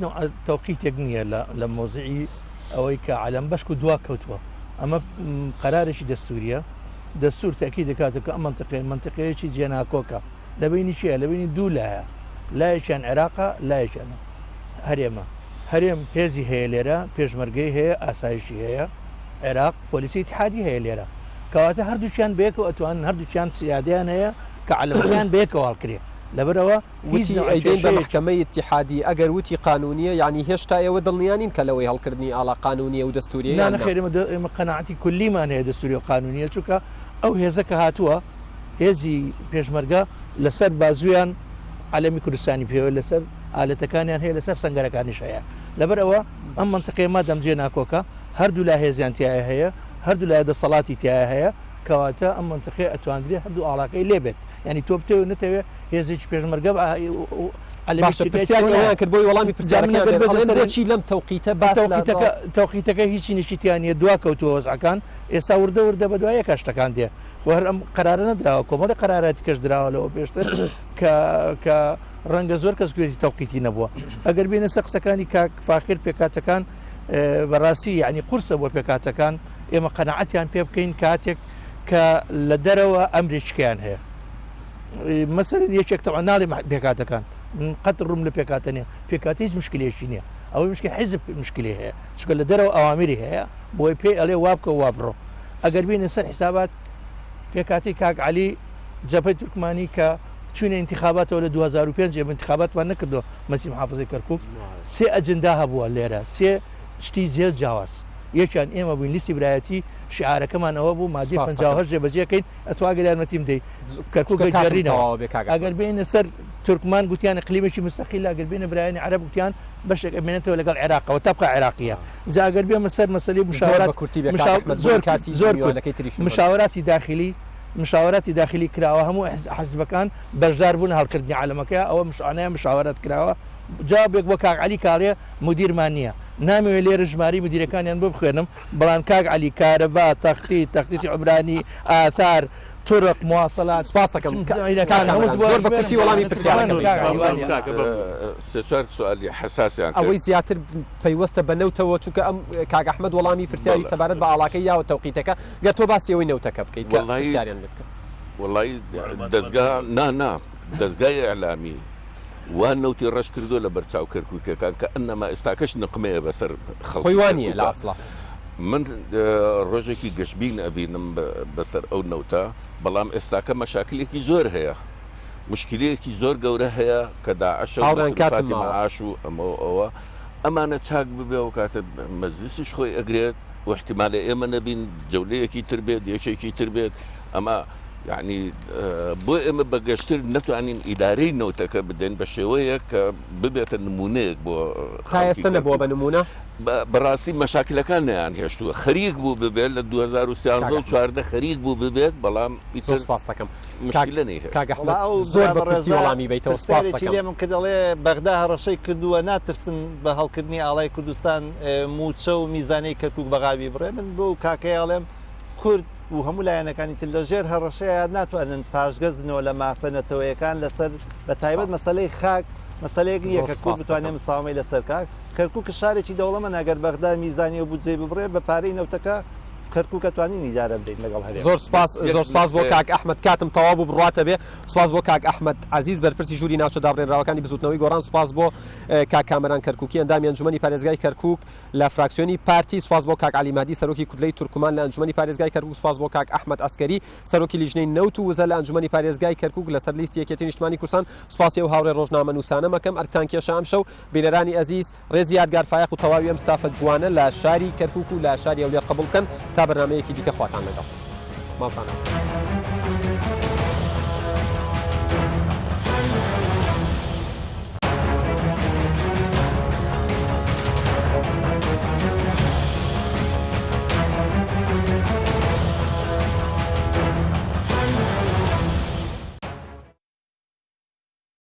تەوقیتێک نییە لە مۆزعی ئەوەی کە عەلەم بەشک و دوا کەوتووە ئەمە قەرارێکی دەستوریە دەستور تاکی دەکاتە کە ئەم منتقەیەکی جێناکۆکە لەبینی چیە لەبینی دوو لایە لایەکیان عێراقا لایەکیانە هەرێم هێزی هەیە لێرە پێشمەرگەی هەیە ئاسایشی هەیە عێراق پۆلیسی اتحادی هەیە لێرە کەواتە هەردووچیان بەیەکەوە ئەتوان هەردووچیان سیادیان هەیە کە عەلەمەکان بەیەکەوە هەڵکرێ لەبەرەوە ئەیدەین بە محکەمەی اتحادی ئەگەر وتی قانونیە یعنی هێشتا ئێوە دڵنیانین کە لەوەی هەڵکردنی ئاڵا قانونیە و دەستوریە نەخێر ئێمە قەناعەتی کولیمان هەیە دەستوری و قانونیە چونکە ئەو هێزەکە هاتووە هێزی پێشمەرگە لەسەر بازویان عەلەمی کوردستانی پێوە لەسەر ئالەتەکانیان هەیە لەسەر سەنگەرەکانیش هەیە لەبەرەوە ئەم منتقەیە مادەم جێناکۆکە هەردوو لا هێزیان تایە هەیە هەردوو لای دەسەڵاتی تایە هەیە کەواتە ئەم منتقەیە ئەتواندرێت هەردوو ئاڵاکەی لێبێت ینی تۆ بتەوە نەتەوێت هێزێکی پێشمەرگە کرد بۆی وەڵامی پرسیارەکەی لەم تەوقیتەکە هیچی نشتیانە دوا کەوتووە وەزعەکان ئێستا وردە بە دوایە کاشتەکان دێ هەر ئەم قەرارە نەدراوە کۆمەڵی قەراراتی کەش دراوە لەوە پێشتر کە ڕەنگە زۆر کەس گوێتی تەوقیتی نەبووە ئەگەر بینە سە قسەکانی کاک فاخر پێکاتەکان بەڕاستی یعنی قورسە بۆ پێکاتەکان ئێمە قەنەعەتیان پێ بکەین کاتێک کە لە دەرەوە ئەمرێکیان هەیە مەسەرن یەکێک تەوا ناڵێ پێکاتەکان من قەت ڕوم لە پێکاتە نیە پێکاتی هیچ مشکلێکی نییە ئەوەی مشکل حیزب مشکلی هەیە چکە لە دەرەوە ئەوامیری هەیە بۆی پێ ئەڵێ وابکە وابڕۆ ئەگەر بینە سەر حسابات پێکاتی کاک عەلی جەبهەی تورکمانی کە چونە انتخاباتەوە لە 2005 انتخاباتوان نەکردو مەسی محافظەی کەرکووک سێ ئەجندا هەبووە لێرە سێ شتی زێر جیاواز یەکیان ئێمە بووین لیستی برایەتی شعارەکەمان ئەوە بوو مادی 58 جێبەجێکەین ئەتواگە یارمەتیم دەی کەرکووک گەڕینەوە ئەگەر بینە سەر تورکمان گوتیان اقلیمێکی مستەقیل ئەگەر بینە برایانی عەرەب گوتیان بەشێک ئەمێنێتەوە لەگەڵ عێراقەوە تەبقە عێراقیە جا ئەگەر بێمە سەر مەسەلەی مشاوراتی داخلی کراوە هەموو حەزبەکان بەشدار بوون هەڵکردنی عالەمەکە ئەوە مشانەیە مشاورەت کراوە جوابێک بۆ کاک عەلی کاڕێ مدیرمان نییە نامەوێت لێرە ژماری مدیرەکانیان بۆ بخوێنم بەڵام کاک عەلی کارەبا تەختیتی عوبرانی ئاثار طرق مواصلات سپاس دەکەم زۆر بە کورتی وەڵامی پرسیارەکە سوالی حساسیان ئەوەی زیاتر پەیوەستە بە نەوتەوە چونکە ئەم کاک ئەحمەد وەڵامی پرسیاری سەبارەت بە ئاڵاکەی یاوە تەوقیتەکە گەر تۆ باسیەوەی نەوتەکە بکەیت کە پرسیاریان لێت کرد وەڵی دەستگا دەستگای ئەعلامی وان نەوتی ڕەش کردو لە بەرچاو کەرکووکەکان کە ئەنەما ئێستاکەش نقمەیە بەسەر خۆی وانیە لە ئەسڵا من ڕۆژێکی گەشتبین ئەبینم بەسەر ئەو نەوتە بەڵام ئێستاکە مەشاکلێکی زۆر هەیە مشکلەیەکی زۆر گەورە هەیە کە داعش معاش و ئەوە ئەمانە چاک ببێ و کاتە مەجلیسیش خۆی ئەگرێت و احتیمالە ئێمە نەبین جەولەیەکی تر بێت یەکێکی تر بێت ئەمە يعني بۆ ئێمە بەگەشتر نەتوانین ئیدارەی نەوتەکە بدەین بە شێوەیە کە ببێتە نمونەیەک بۆ خایستە نەبووە بە نمونە بەڕاستی مەشاکلەکان نەیان هێشتووە خەریک بوو ببێت لە 2013 خەریک بوو ببێت بەڵام سپاس دەکەم مشکلە نەی کاک ئەحمەد زۆر بە ڕێزی وەڵامی بیتەوە سپاس دەکەم لێ من کە دەڵێ بەغدا هەڕەشەی کردووە ناترسن بە هەڵکردنی ئاڵای کوردستان موچە و میزانەی کەرکووک بەغاوی بڕێ من بۆ کاکەیاڵێم کورد و هەموو لایەنەکانی تر لە ژێر هەڕەشەیە ناتوانن پاشگەز بنەوە لە مافەنەتەوەیەکان لەسەر بە تایبەت مەسەلەی خاک مەسەلەیەکی یەکە کورد بتوانێت مساومەی لەسەر کاک کەرکووک شارێکی دەوڵەمە ناگەر بەغدا میزانی و بودجێ ببڕێ بە پارەی نەوتەکە کەرکووکە توانین ئیدارە بدەین لەگەڵ هەرێم زۆر سپاس بۆ کاک ئەحمەد کاتم تەواو بوو بڕاتە بێ سپاس بۆ کاک ئەحمەد عزیز بەرپرسی ژووری ناوچە دابڕێنراوەکانی بزوتنەوەی گۆڕان سپاس بۆ کاک کامەران کەرکووکی ئەندامی ئەنجومەنی پارێزگای کەرکووک لە فراکسیۆنی پارتی سپاس بۆ کاک علیمادی سەرۆکی کودلەی تورکمان لە ئەنجومەنی پارێزگای کەرکووک سپاس بۆ کاک ئەحمەد ئەسکەری سەرۆکی لیژنەی نەوت و وزە لە ئەنجومەنی پارێزگای کەرکووک لەسەر لیستی یەکێتی نیشتمانی کوردستان سپاسی ئەو هاوڕێ ڕۆژنامە نووسانە مەکەم ئەرکتان کێشە ئەم شەو بینەرانی ئەزیز ڕێزی یادگار فایق و تەواوی ئەم ستافە جوانە لە شاری کەرکووک و لە شاری ئەولیا قبول بکەن تا بەرنامەیەکی دیکە خواتان لەگەڵ ماڵتان